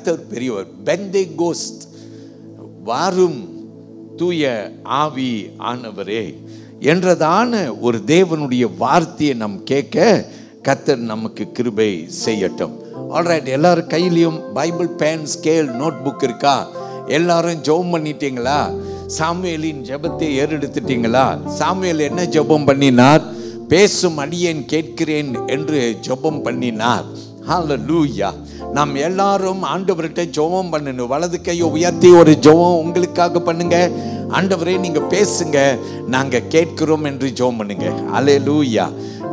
கர்த்தர் பெரியவர். பெந்தேகோஸ்த், வாரும் தூய ஆவி ஆனவரே என்றதான ஒரு தேவனுடைய வார்த்தையை நம் கேட்க கர்த்தர் நமக்கு கிருபை செய்யட்டும். ஆல்ரைட், எல்லாரும் கையிலையும் Bible, pen, scale, notebook இருக்கா? எல்லாரும் ஜெபம் பண்ணிட்டீங்களா? சாமுவேலின் ஜெபத்தை ஏறெடுத்துட்டீங்களா? சாமுவேல் என்ன ஜெபம் பண்ணினார்? பேசும் அடியேன் கேட்கிறேன் என்று ஜெபம் பண்ணினார். ஹல்லேலூயா. நாம் எல்லாரும் ஆண்டவர்கிட்ட ஜெபம் பண்ணணும். வலது கையை உயர்த்தி ஒரு ஜெபம் உங்களுக்காக பண்ணுங்க. ஆண்டவரே நீங்க பேசுங்க, நாங்க கேட்கிறோம் என்று ஜெபம் பண்ணுங்க. ஹல்லேலூயா.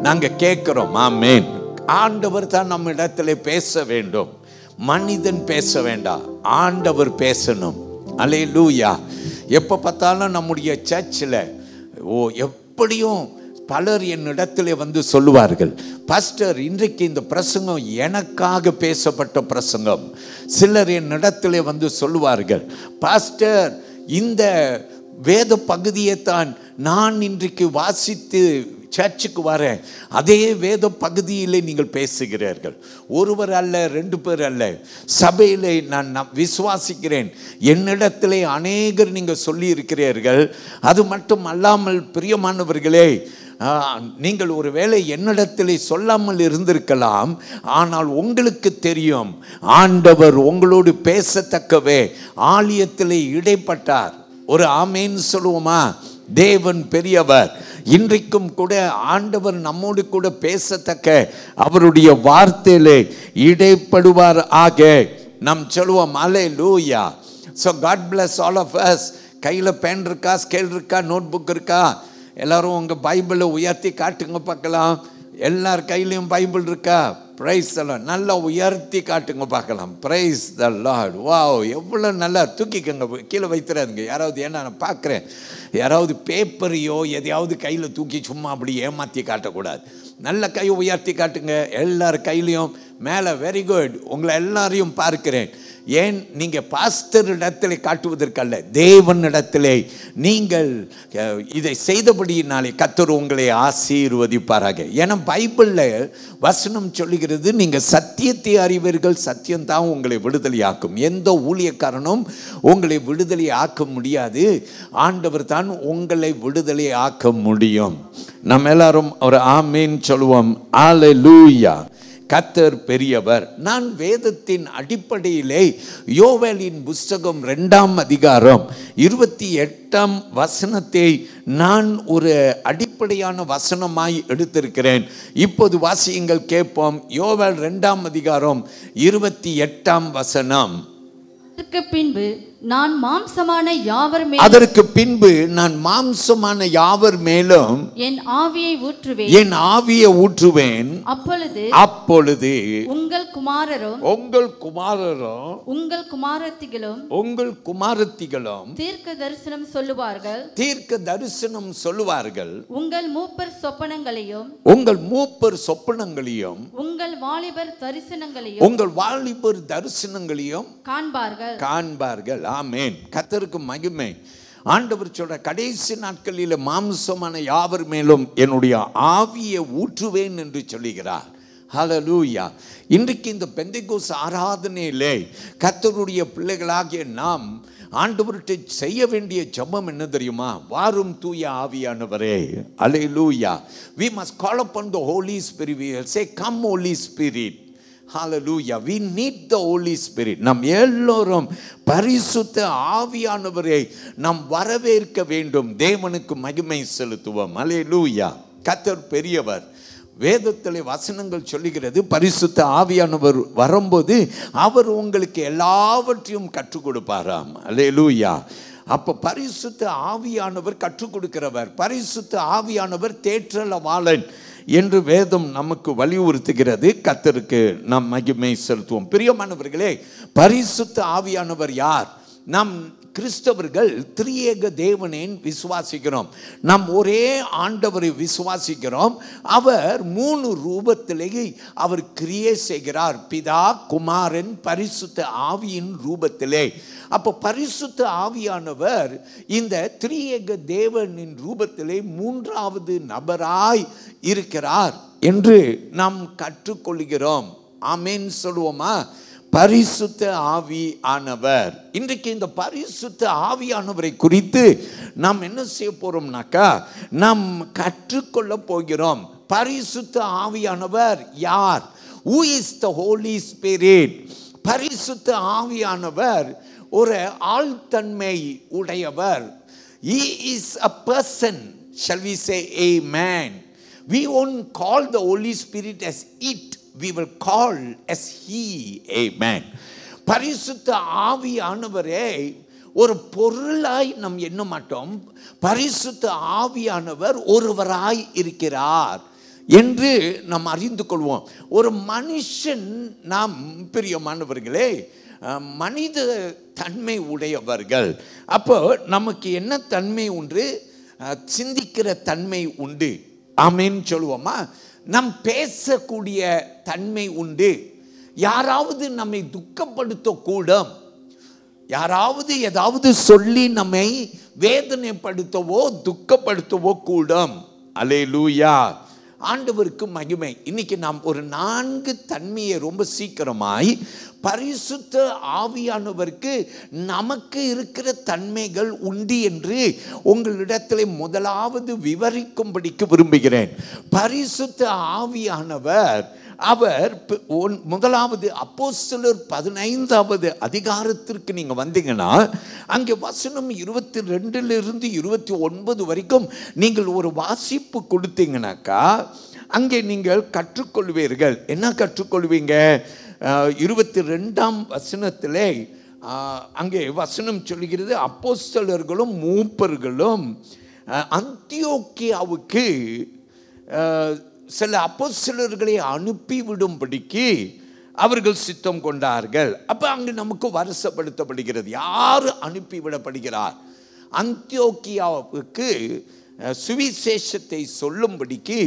நாங்க கேட்கிறோம். ஆமென். ஆண்டவர் தான் நம்ம இடத்துல பேச வேண்டும். மனிதன் பேச வேண்டாம், ஆண்டவர் பேசணும். ஹல்லேலூயா. எப்போ பார்த்தாலும் நம்முடைய சர்ச்சில் எப்படியும் பலர் என்னிடத்துல வந்து சொல்லுவார்கள், பாஸ்டர் இன்றைக்கு இந்த பிரசங்கம் எனக்காக பேசப்பட்ட பிரசங்கம். சிலர் என்னிடத்துல வந்து சொல்லுவார்கள், பாஸ்டர் இந்த வேத பகுதியை தான் நான் இன்றைக்கு வாசித்து சர்ச்சுக்கு வரேன், அதே வேத பகுதியிலே நீங்கள் பேசுகிறீர்கள். ஒருவர் அல்ல, 2 பேர் அல்ல, சபையிலே நான் விசுவாசிக்கிறேன், என்னிடத்திலே அநேகர் நீங்கள் சொல்லி இருக்கிறீர்கள். அது மட்டும் அல்லாமல் பிரியமானவர்களே, நீங்கள் ஒருவேளை என்னிடத்திலே சொல்லாமல் இருந்திருக்கலாம், ஆனால் உங்களுக்கு தெரியும் ஆண்டவர் உங்களோடு பேசத்தக்கவே ஆலயத்திலே இடைப்பட்டார். ஒரு ஆமேன் சொல்லுவோமா? தேவன் பெரியவர். இன்றைக்கும் கூட ஆண்டவர் நம்மோடு கூட பேசத்தக்க அவருடைய வார்த்தையிலே இடைப்படுவார் ஆக நாம் சொல்லுவோம். ஹல்லேலூயா. So God bless all of us. கையில் பேன் இருக்கா, ஸ்கேல் இருக்கா, நோட் புக் இருக்கா? எல்லாரும் உங்கள் பைபிளை உயர்த்தி காட்டுங்க பார்க்கலாம். எல்லார் கையிலையும் பைபிள் இருக்கா? Praise the Lord. நல்லா உயர்த்தி காட்டுங்க பார்க்கலாம். Praise the Lord. வாவ், எவ்வளோ நல்லா. தூக்கிக்கங்க, கீழே வைத்துறாதுங்க யாராவது. ஏன்னா நான் பார்க்குறேன், யாராவது பேப்பரையோ எதையாவது கையில் தூக்கி சும்மா அப்படி ஏமாற்றி காட்டக்கூடாது. நல்ல கையை உயர்த்தி காட்டுங்க. எல்லார் கையிலையும் மேலே. Very good. உங்களை எல்லாரையும் பார்க்கிறேன். ஏன் நீங்கள் பாஸ்டர் இடத்திலே காட்டுவதற்கல்ல, தேவன் இடத்திலே நீங்கள் இதை செய்தபடியினாலே கர்த்தர் உங்களை ஆசீர்வதிப்பாராக. ஏன்னா பைபிளில் வசனம் சொல்லுகிறது, நீங்கள் சத்தியத்தை அறிவீர்கள், சத்தியம்தான் உங்களை விடுதலையாக்கும். எந்த ஊழியக்காரனும் உங்களை விடுதலை ஆக்க முடியாது, ஆண்டவர் தான் உங்களை விடுதலை ஆக்க முடியும். நம்ம எல்லாரும் ஒரு ஆமேன் சொல்லுவோம். ஹல்லேலூயா. கர்த்தர் பெரியவர். நான் வேதத்தின் அடிப்படையிலே யோவேலின் புஸ்தகம் 2ஆம் அதிகாரம் 28ஆம் வசனத்தை நான் ஒரு அடிப்படையான வசனமாய் எடுத்திருக்கிறேன். இப்போது வாசியுங்கள், கேட்போம். யோவேல் 2ஆம் அதிகாரம் 28ஆம் வசனம். அதற்கு பின்பு நான் மாம்சமான யாவர் மேலும், அதற்கு பின்பு நான் மாம்சமான யாவர் மேலும் என் ஆவியை ஊற்றுவேன், என் ஆவியை ஊற்றுவேன். அப்பொழுது உங்கள் குமாரரும் உங்கள் குமாரரும் உங்கள் குமாரத்திகளும் உங்கள் குமாரத்திகளும் தீர்க்க தரிசனம் சொல்லுவார்கள், தீர்க்க தரிசனம் சொல்லுவார்கள். உங்கள் மூப்பர் சொப்பனங்களையும் உங்கள் மூப்பர் சொப்பனங்களையும் உங்கள் வாலிபர் தரிசனங்களையும் உங்கள் வாலிபர் தரிசனங்களையும் காண்பார்கள். ஆமென். கர்த்தருக்கு மகிமை. ஆண்டவர் சொல்ற, கடைசி நாட்களில் மாம்சமான யாவர் மேலும் என்னுடைய ஆவியை ஊற்றுவேன் என்று சொல்லுகிறார். ஹல்லேலூயா. இன்றைக்கு இந்த பெந்தேகோஸ்து ஆராதனையிலே கர்த்தருடைய பிள்ளைகளாகிய நாம் ஆண்டவர்கிட்ட செய்ய வேண்டிய ஜெபம் என்ன தெரியுமா? வாரும் தூய ஆவியானவரே. ஹல்லேலூயா. We must call upon the Holy Spirit. We will say, come Holy Spirit. Hallelujah. We need the Holy Spirit. நாம் எல்லோரும் பரிசுத்த ஆவியானவரை நாம் வரவேற்க வேண்டும். தேவனுக்கு மகிமை செலுத்துவோம். ஹல்லேலூயா. கர்த்தர் பெரியவர். வேதத்திலே வசனங்கள் சொல்லுகிறது, பரிசுத்த ஆவியானவர் வரும்போது அவர் உங்களுக்கு எல்லாவற்றையும் கற்றுக் கொடுப்பாராம். ஹல்லேலூயா. அப்போ பரிசுத்த ஆவியானவர் கற்றுக் கொடுக்கிறவர். பரிசுத்த ஆவியானவர் தேற்றளவாளன் என்று வேதம் நமக்கு வலியுறுத்துகிறது. கர்த்தருக்கு நாம் மகிமை செலுத்துவோம். பிரியமானவர்களே, பரிசுத்த ஆவியானவர் யார்? நாம் கிறிஸ்தவர்கள் திரியேக தேவனை விசுவாசிக்கிறோம். நாம் ஒரே ஆண்டவரை விசுவாசிக்கிறோம். அவர் 3 ரூபத்திலேயே அவர் கிரியை செய்கிறார். பிதா, குமாரன், பரிசுத்த ஆவியின் ரூபத்திலே. அப்போ பரிசுத்த ஆவியானவர் இந்த திரியேக தேவனின் ரூபத்திலே 3வது நபராய் இருக்கிறார் என்று நாம் கற்றுக்கொள்கிறோம். ஆமென் சொல்லுவோமா? பரிசுத்த ஆவியானவர். இன்றைக்கு இந்த பரிசுத்த ஆவியானவரை குறித்து நாம் என்ன செய்ய போறோம்னாக்கா, நாம் கற்றுக்கொள்ள போகிறோம். பரிசுத்த ஆவியானவர் யார்? Who is the Holy Spirit? பரிசுத்த ஆவியானவர் ஒரு ஆழ்தன்மை உடையவர். He is a person. Shall we say amen? We won't call the Holy Spirit as it, we will call as he. Amen. பரிசுத்த ஆவியானவரே ஒரு பொருளாய் நாம் எண்ண மாட்டோம். பரிசுத்த ஆவியானவர் ஒருவராய் இருக்கிறார் என்று நாம் அறிந்து கொள்வோம். ஒரு மனுஷன், நாம் பிரியமானவர்களே மனித தன்மை உடையவர்கள். அப்போ நமக்கு என்ன தன்மை உண்டு? சிந்திக்கிற தன்மை உண்டு. ஆமென் சொல்லுவோமா? நம் பேசக்கூடிய தன்மை உண்டு. யாராவது நம்மை துக்கப்படுத்தக்கூடும், யாராவது ஏதாவது சொல்லி நம்மை வேதனைப்படுத்தவோ துக்கப்படுத்தவோ கூடும். அல்லேலூயா, ஆண்டவருக்கு மகிமை. இன்னைக்கு நாம் ஒரு 4 தன்மையை ரொம்ப சீக்கிரமாய் பரிசுத்த ஆவியானவருக்கு நமக்கு இருக்கிற தன்மைகள் உண்டு என்று உங்களிடத்தில் முதலாவது விவரிக்கும்படிக்கு விரும்புகிறேன். பரிசுத்த ஆவியானவர் அவர் முதலாவது அப்போஸ்தலர் 15வது அதிகாரத்திற்கு நீங்க வந்தீங்கன்னா, அங்கே வசனம் 22லிருந்து 29 வரைக்கும் நீங்கள் ஒரு வாசிப்பு கொடுத்தீங்கன்னாக்கா, அங்கே நீங்கள் கற்றுக்கொள்வீர்கள். என்ன கற்றுக்கொள்வீங்க? 22ஆம் வசனத்திலே அங்கே வசனம் சொல்கிறது, அப்போஸ்தலர்களும் மூப்பர்களும் அந்தியோக்கியாவுக்கு சில அப்போஸ்தலர்களை அனுப்பிவிடும்படிக்கு அவர்கள் சித்தம் கொண்டார்கள். அப்போ அங்கு நமக்கு வருஷப்படுத்தப்படுகிறது, யார் அனுப்பிவிடப்படுகிறார்? அந்தியோக்கியாவுக்கு சுவிசேஷத்தை சொல்லும்படிக்கு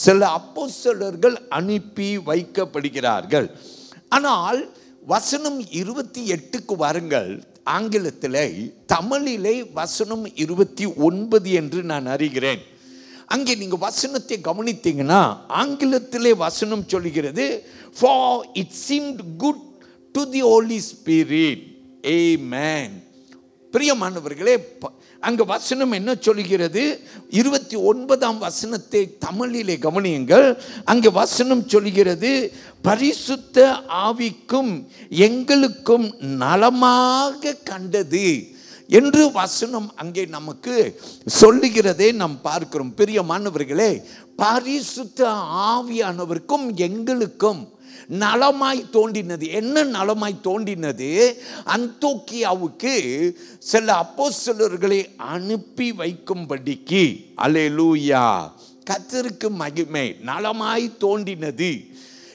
சில அப்போஸ்தலர்கள் அனுப்பி வைக்கப்படுகிறார்கள். ஆனால் வசனம் 28க்கு வாருங்கள். ஆங்கிலத்திலே, தமிழிலே வசனம் 29 என்று நான் அறிகிறேன். அங்கே நீங்க வசனத்தை கவனித்தீங்கன்னா, ஆங்கிலத்திலே வசனம் சொல்கிறது, for it seemed good to the Holy Spirit. Amen. பிரியமானவர்களே, அங்க வசனம் என்ன சொல்கிறது? 29ஆம் வசனத்தை தமிழிலே கவனியுங்கள். அங்கே வசனம் சொல்கிறது, பரிசுத்த ஆவிக்கும் எங்களுக்கும் நலமாக கண்டது என்று வசனம் அங்கே நமக்கு சொல்லுகிறதை நாம் பார்க்கிறோம். பிரியமானவர்களே, பரிசுத்த ஆவியானவருக்கும் எங்களுக்கும் நலமாய் தோன்றினது. என்ன நலமாய் தோன்றினது? அந்தியோக்கியாவுக்கு சில அப்போஸ்தலர்களை அனுப்பி வைக்கும்படிக்கு. அல்லேலூயா, கர்த்தருக்கு மகிமை. நலமாய் தோன்றினது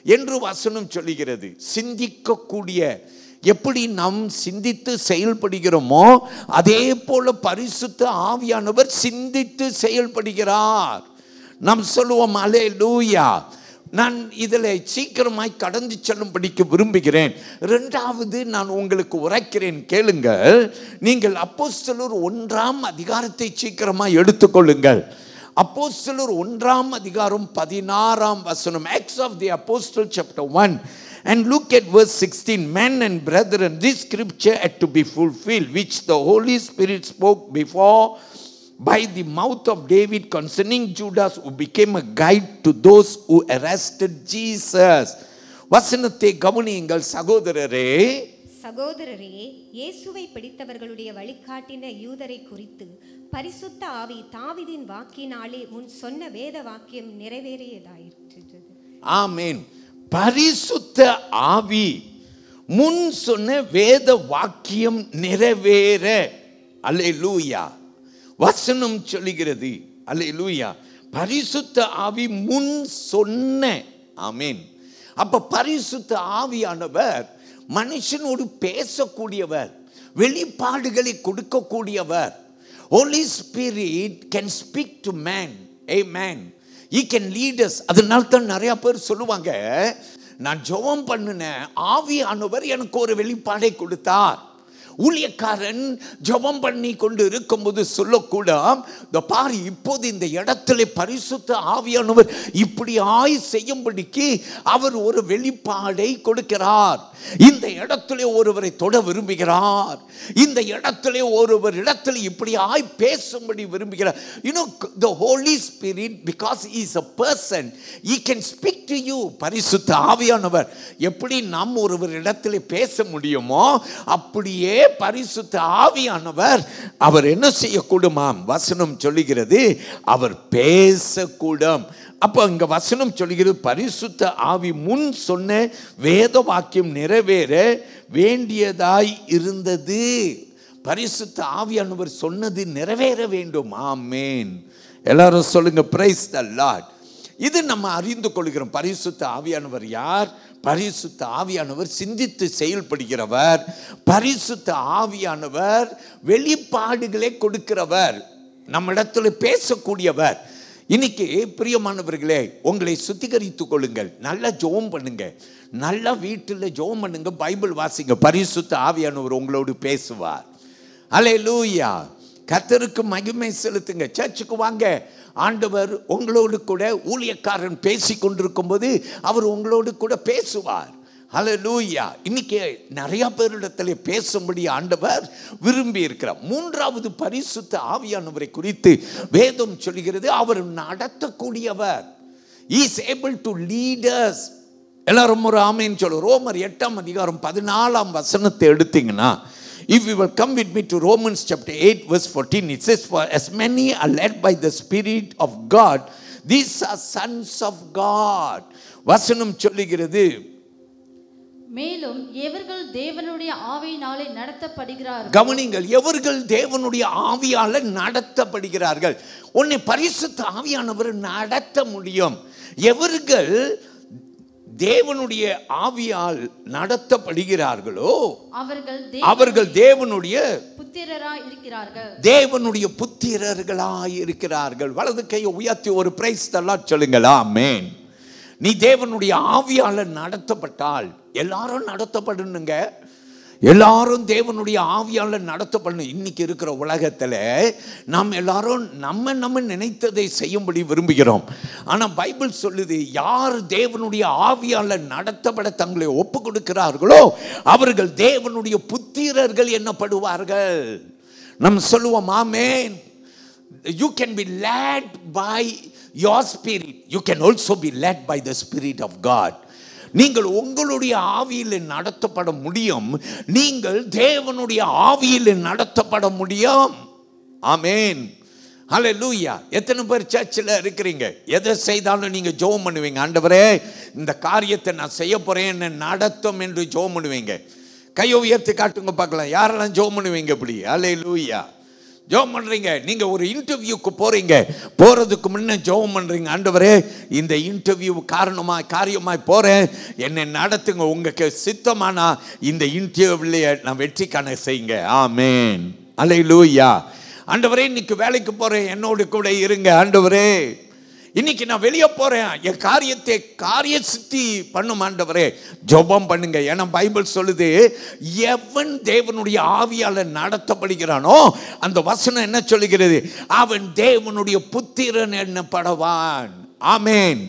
என்று வசனம் சொல்லுகிறது. சிந்திக்கக்கூடிய, எப்படி நாம் சிந்தித்து செயல்படுகிறோமோ அதே போல பரிசுத்த ஆவியானவர் சிந்தித்து செயல்படுகிறார். நாம் சொல்லுவோம் அல்லேலூயா. நான் இதில் சீக்கிரமாய் கடந்து செல்லும்படிக்கு விரும்புகிறேன். 2வது நான் உங்களுக்கு உரைக்கிறேன், கேளுங்கள். நீங்கள் அப்போஸ்தலர் 1ஆம் அதிகாரத்தை சீக்கிரமாய் எடுத்துக்கொள்ளுங்கள். அப்போஸ்தலர் 1ஆம் அதிகாரம் 16ஆம் வசனம். Acts of the Apostle chapter 1 and look at verse 16. Men and brethren, this scripture had to be fulfilled, which the Holy Spirit spoke before by the mouth of David concerning Judas, who became a guide to those who arrested Jesus. வசனத்தை கவனியுங்கள் சகோதரரே. சகோதரரே, இயேசுவை பிடித்தவர்களுடைய வழிகாட்டின யூதரை குறித்து பரிசுத்த ஆவி தாவீதின் வாக்கினாலே முன் சொன்ன வேத வாக்கியம் நிறைவேறியதாயிற்று. ஆமென். பரிசுத்த ஆவி முன் சொன்ன வேத வாக்கியம் நிறைவேற. அல்லேலூயா, வசனம் சொல்லுகிறது. அல்லேலூயா, பரிசுத்த ஆவி முன் சொன்ன. ஆமென். அப்ப பரிசுத்த ஆவியானவர் மனுஷனோடு பேசக்கூடியவர், வெளிப்பாடுகளை கொடுக்கக்கூடியவர். Holy Spirit can speak to man. Amen. He can lead us. அதனால தான் நிறைய பேர் சொல்லுவாங்க, நான் ஜெபம் பண்ணினேன், ஆவியானவர் எனக்கு ஒரு வெளிப்பாடை கொடுத்தார். ஊழியக்காரன் ஜெபம் பண்ணி கொண்டு இருக்கும்போது சொல்லக்கூட, பாரு இப்போது இந்த இடத்துல பரிசுத்த ஆவியானவர் இப்படி செய்யும்படிக்கு அவர் ஒரு வெளிப்பாடை கொடுக்கிறார். இந்த இடத்துல ஒருவரை தொட விரும்புகிறார். இந்த இடத்துல ஒருவர் இடத்துல இப்படி பேசும்படி விரும்புகிறார். You know, the Holy Spirit, because he is a person, he can speak to you. பரிசுத்த ஆவியானவர் எப்படி நாம் ஒருவர் இடத்துல பேச முடியுமோ அப்படியே பரிசுத்த ஆவியானவர் அவர் என்ன செய்யக்கூடுமாம்? வசனம் சொல்லுகிறது அவர் பேசக்கூடும். அப்போ இங்க வசனம் சொல்லுகிறது பரிசுத்த ஆவி முன் சொன்ன வேத வாக்கியம் நிறைவேற வேண்டியதாய் இருந்தது. பரிசுத்த ஆவியானவர் சொன்னது நிறைவேற வேண்டும். ஆமென். எல்லாரும் சொல்லுங்க பிரைஸ் தி லார்ட். இது நம்ம அறிந்து கொள்கிறோம். பரிசுத்த ஆவியானவர் யார்? பரிசுத்த ஆவியானவர் சிந்தித்து செயல்படுகிறவர். பரிசுத்த ஆவியானவர் வெளிப்பாடுகளை கொடுக்கிறவர், நம்மிடத்தில் பேசக்கூடியவர். இன்னைக்கு பிரியமானவர்களே, உங்களை சுத்திகரித்துக் கொள்ளுங்கள். நல்லா ஜெபம் பண்ணுங்க, நல்லா வீட்டில் ஜெபம் பண்ணுங்க, பைபிள் வாசிங்க. பரிசுத்த ஆவியானவர் உங்களோடு பேசுவார். அல்லேலூயா. கர்த்தருக்கு மகிமை செலுத்துங்க. சர்ச்சுக்கு வாங்க. ஆண்டவர் உங்களோடு கூட, ஊழியக்காரன் பேசி கொண்டிருக்கும் போது அவர் உங்களோடு கூட பேசுவார். ஹல்லேலூயா. இன்னைக்கு நிறைய பேரிடத்தில் பேசும்படி ஆண்டவர் விரும்பி இருக்கிறார். மூன்றாவது பரிசுத்த ஆவியானவரை குறித்து வேதம் சொல்கிறது அவர் நடத்தக்கூடியவர். He is able to lead us. எல்லாரும் ஒரு ஆமென் சொல்லுங்க. ரோமர் 8:14 வசனத்தை எடுத்தீங்கன்னா, if you will come with me to Romans chapter 8 verse 14, it says, for as many are led by the Spirit of God, these are sons of God. வசனம் சொல்லுகிறது, மேலும் எவர்கள் தேவனுடைய ஆவியினாலே நடத்தப்படுகிறார்கள். கவனிங்கள், எவர்கள் தேவனுடைய ஆவியால நடத்தப்படுகிறார்கள். உன்னை பரிசுத்த ஆவியானவர் நடத்த முடியும். எவர்கள் தேவனுடைய ஆவியால் நடத்தப்படுகிறார்களோ அவர்கள் தேவனுடைய புத்திரராய் இருக்கிறார்கள். தேவனுடைய புத்திரர்களாய் இருக்கிறார்கள். வலது கையை உயர்த்தி ஒரு பிரைஸ் தி லார்ட் சொல்லுங்கள். ஆமென். நீ தேவனுடைய ஆவியால நடத்தப்பட்டால், எல்லாரும் நடத்தப்படணுங்க. எல்லாரும் தேவனுடைய ஆவியால நடத்தப்படணும். இன்னைக்கு இருக்கிற உலகத்தில் நாம் எல்லாரும் நம்ம நினைத்ததை செய்யும்படி விரும்புகிறோம். ஆனால் பைபிள் சொல்லுது, யார் தேவனுடைய ஆவியால நடத்தப்பட தங்களை ஒப்பு கொடுக்கிறார்களோ அவர்கள் தேவனுடைய புத்திரர்கள் என்னப்படுவார்கள். நம்ம சொல்லுவோம் ஆமென். You can be led by your spirit. You can also be led by the Spirit of God. நீங்கள் உங்களுடைய ஆவியில் நடத்தப்பட முடியும். நீங்கள் தேவனுடைய ஆவியில் நடத்தப்பட முடியும். ஆமென். ஹல்லேலூயா. எத்தனை பேர் சர்ச்சில் இருக்கிறீங்க? எதை செய்தாலும் நீங்கள் ஜெபம் பண்ணுவீங்க, ஆண்டவரே இந்த காரியத்தை நான் செய்ய போறேன், என்ன நடத்தும் என்று ஜெபம் பண்ணுவீங்க. கையை உயர்த்தி காட்டுங்க பார்க்கலாம். யாரெல்லாம் ஜெபம் பண்ணுவீங்க இப்படி? ஹல்லேலூயா. ஜெபம் பண்றீங்க. நீங்க ஒரு இன்டர்வியூக்கு போறீங்க, போறதுக்கு முன்ன ஜெபம் பண்றீங்க, ஆண்டவரே இந்த இன்டர்வியூ காரியமாய் போறேன், என்னை நடத்துங்க, உங்களுக்கு சித்தமானா இந்த இன்டர்வியூல நான் வெற்றி காண செய்யுங்க. ஆமென். அல்லேலூயா. ஆண்டவரே இன்னைக்கு வேலைக்கு போறேன், என்னோடு கூட இருங்க. ஆண்டவரே இன்னைக்கு நான் வெளியே போறேன், என் காரிய சித்தி பண்ணும் ஆண்டவரே. ஜெபம் பண்ணுங்க. ஏன்னா பைபிள் சொல்லுது, எவன் தேவனுடைய ஆவியால நடத்தப்படுகிறானோ அந்த வசனம் என்ன சொல்லுகிறது? அவன் தேவனுடைய புத்திரன் என்னப்படுவான். ஆமென்.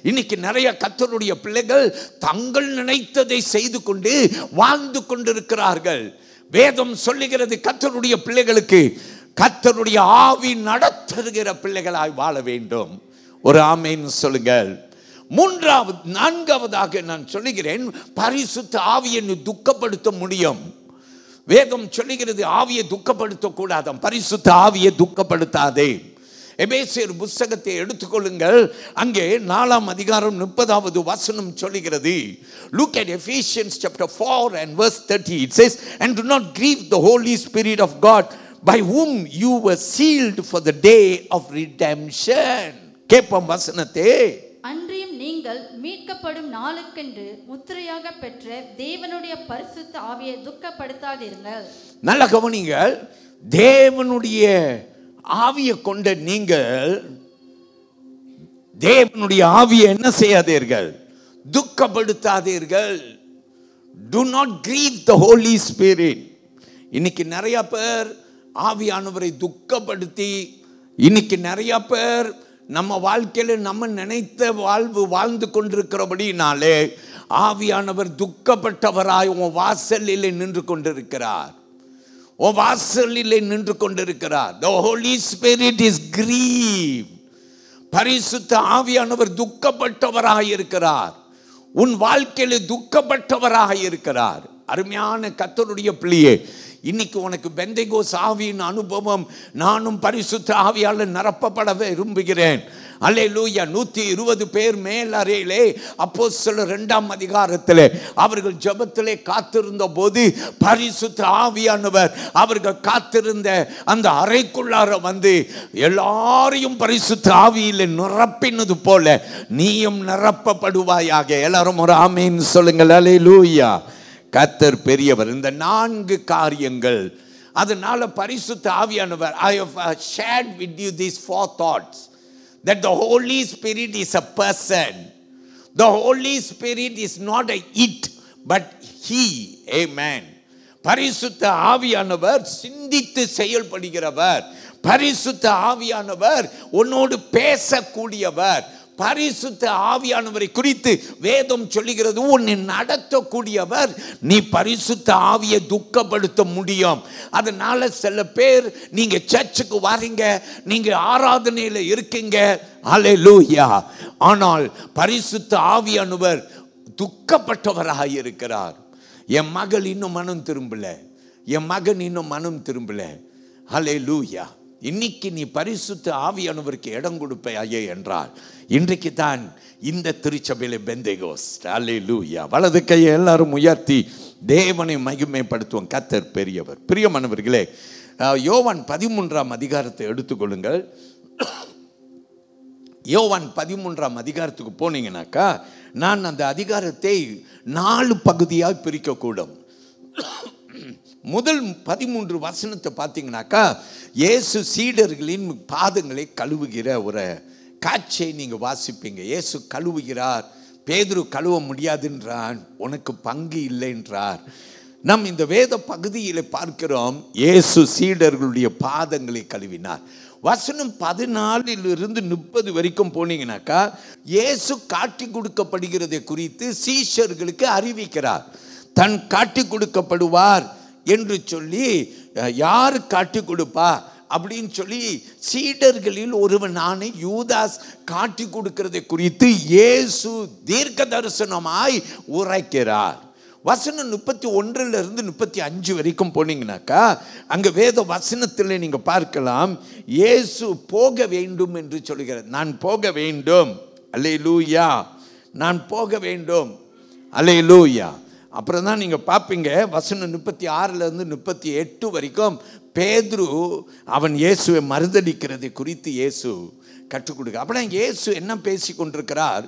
இன்னைக்கு நிறைய கர்த்தருடைய பிள்ளைகள் தங்கள் நினைத்ததை செய்து கொண்டு வாழ்ந்து கொண்டிருக்கிறார்கள். வேதம் சொல்லுகிறது, கர்த்தருடைய பிள்ளைகளுக்கு கர்த்தருடைய ஆவி நடத்துகிற பிள்ளைகளாய் வாழ வேண்டும். ஒரு ஆமென் சொல்லுங்கள். நான்காவதாக நான் சொல்லுகிறேன், பரிசுத்த ஆவியை துக்கப்படுத்த முடியும். வேதம் சொல்லுகிறது ஆவியை துக்கப்படுத்த கூடாது. பரிசுத்த ஆவியை துக்கப்படுத்தாதே. எபேசியர் புத்தகத்தை எடுத்துக்கொள்ளுங்கள். அங்கே 4ஆம் அதிகாரம் 30வது வசனம் சொல்லுகிறது. Look at Ephesians chapter 4 and verse 30. It says, and do not grieve the Holy Spirit of God, by whom you were sealed for the day of redemption. கேப்பம் வசனத்தை. அன்றியும் நீங்கள் மீட்கப்படும் நாளுக்கென்று முத்திரையாக பெற்ற தேவனுடைய பரிசுத்த ஆவியை துக்கப்படுத்தாதீர்கள். நல்ல கவனிங்கள். தேவனுடைய ஆவியை கொண்ட நீங்கள் தேவனுடைய ஆவியை என்ன செய்யாதீர்கள்? துக்கப்படுத்தாதீர்கள். Do not grieve the Holy Spirit. இன்னைக்கு நிறைய பேர் ஆவியானவரை துக்கப்படுத்தி, இன்னைக்கு நிறைய பேர் நம்ம வாழ்க்கையில நம்ம நினைத்த வாழ்வு வாழ்ந்து கொண்டிருக்கிறபடினாலே ஆவியானவர் துக்கப்பட்டவராய் உன் வாசலிலே நின்று கொண்டிருக்கிறார். உன் வாசலிலே நின்று கொண்டிருக்கிறார். The Holy Spirit is grieved. பரிசுத்த ஆவியானவர் துக்கப்பட்டவராக இருக்கிறார். உன் வாழ்க்கையில துக்கப்பட்டவராக இருக்கிறார். அருமையான கர்த்தருடைய பிள்ளையே, இன்னைக்கு உனக்கு பெந்தேகோஸ் ஆவியின் அனுபவம், நானும் பரிசுத்த ஆவியால் நிரப்பப்பட விரும்புகிறேன். அல்லேலூயா. 120 பேர் மேல் அறையிலே அப்போஸ்தலர் 2ஆம் அதிகாரத்திலே அவர்கள் ஜெபத்திலே காத்திருந்த போது பரிசுத்த ஆவியானவர் அவர்கள் காத்திருந்த அந்த அறைக்குள்ளார வந்து எல்லாரையும் பரிசுத்த ஆவியிலே நிரப்பினது போல நீயும் நிரப்பப்படுவாயாக. எல்லாரும் ஒரு ஆமென் சொல்லுங்கள். அல்லேலூயா. கர்த்தர் பெரியவர். இந்த 4 காரியங்கள், அதனால பரிசுத்த ஆவியானவர், I have shared with you these 4 thoughts that the Holy Spirit is a person. The Holy Spirit is not a it but he. Amen. பரிசுத்த ஆவியானவர் சிந்தித்து செயல்படுகிறவர். பரிசுத்த ஆவியானவர் உன்னோடு பேசக்கூடியவர். பரிசுத்த ஆவியானவரை குறித்து வேதம் சொல்லுகிறது, உன்னை நடத்தக்கூடியவர். நீ பரிசுத்த ஆவியை துக்கப்படுத்த முடியும். அதனால சில பேர் நீங்க சர்ச்சுக்கு வாரீங்க, நீங்க ஆராதனையில இருக்கீங்க, அல்லேலூயா, ஆனால் பரிசுத்த ஆவியானவர் துக்கப்பட்டவராக இருக்கிறார். என் மகள் இன்னும் மனம் திரும்பல, என் மகன் இன்னும் மனம் திரும்பல. அல்லேலூயா. இன்னைக்கு நீ பரிசுத்த ஆவியானவருக்கு இடம் கொடுப்பாயே என்றால் இன்றைக்கு தான் இந்த திருச்சபையில பெந்தேகோஸ். அல்லேலூயா. வலது கையை எல்லாரும் உயர்த்தி தேவனை மகிமைப்படுத்துவோம். கர்த்தர் பெரியவர். பிரியமானவர்களே, யோவான் 13ஆம் அதிகாரத்தை எடுத்துக்கொள்ளுங்கள். யோவான் 13ஆம் அதிகாரத்துக்கு போனீங்கன்னாக்கா நான் அந்த அதிகாரத்தை 4 பகுதியாக பிரிக்கக்கூடும். முதல் 13 வசனத்தை பார்த்தீங்கன்னாக்கா இயேசு சீடர்களின் பாதங்களை கழுவுகிற ஒரு காட்சியை நீங்கள் வாசிப்பீங்க. இயேசு கழுவுகிறார். பேதுரு கழுவ முடியாதுன்றான், உனக்கு பங்கு இல்லை என்றார். நாம் இந்த வேத பகுதியில் பார்க்கிறோம், இயேசு சீடர்களுடைய பாதங்களை கழுவினார். வசனம் 14 30 வரைக்கும் போனீங்கன்னாக்கா இயேசு காட்டி கொடுக்கப்படுகிறதை குறித்து சீஷர்களுக்கு அறிவிக்கிறார். தன் காட்டி கொடுக்கப்படுவார் என்று சொல்லி, யார் காட்டி கொடுப்பா அப்படின்னு சொல்லி சீடர்களில் ஒருவனான யூதாஸ் காட்டி கொடுக்கிறதை குறித்து இயேசு தீர்க்க தரிசனமாய் உரைக்கிறார். வசனம் 31 35 வரைக்கும் போனீங்கன்னாக்கா அங்க வேத வசனத்தில் நீங்க பார்க்கலாம், இயேசு போக வேண்டும் என்று சொல்கிறார். நான் போக வேண்டும். அல்லேலூயா. நான் போக வேண்டும். அல்லேலூயா. அப்புறம் தான் நீங்கள் பார்ப்பீங்க வசனம் 36 38 வரைக்கும் பேதுரு அவன் இயேசுவை மறுதலிக்கிறதை குறித்து இயேசு கற்றுக் கொடுக்க. அப்படின்னா இயேசு என்ன பேசி கொண்டிருக்கிறார்?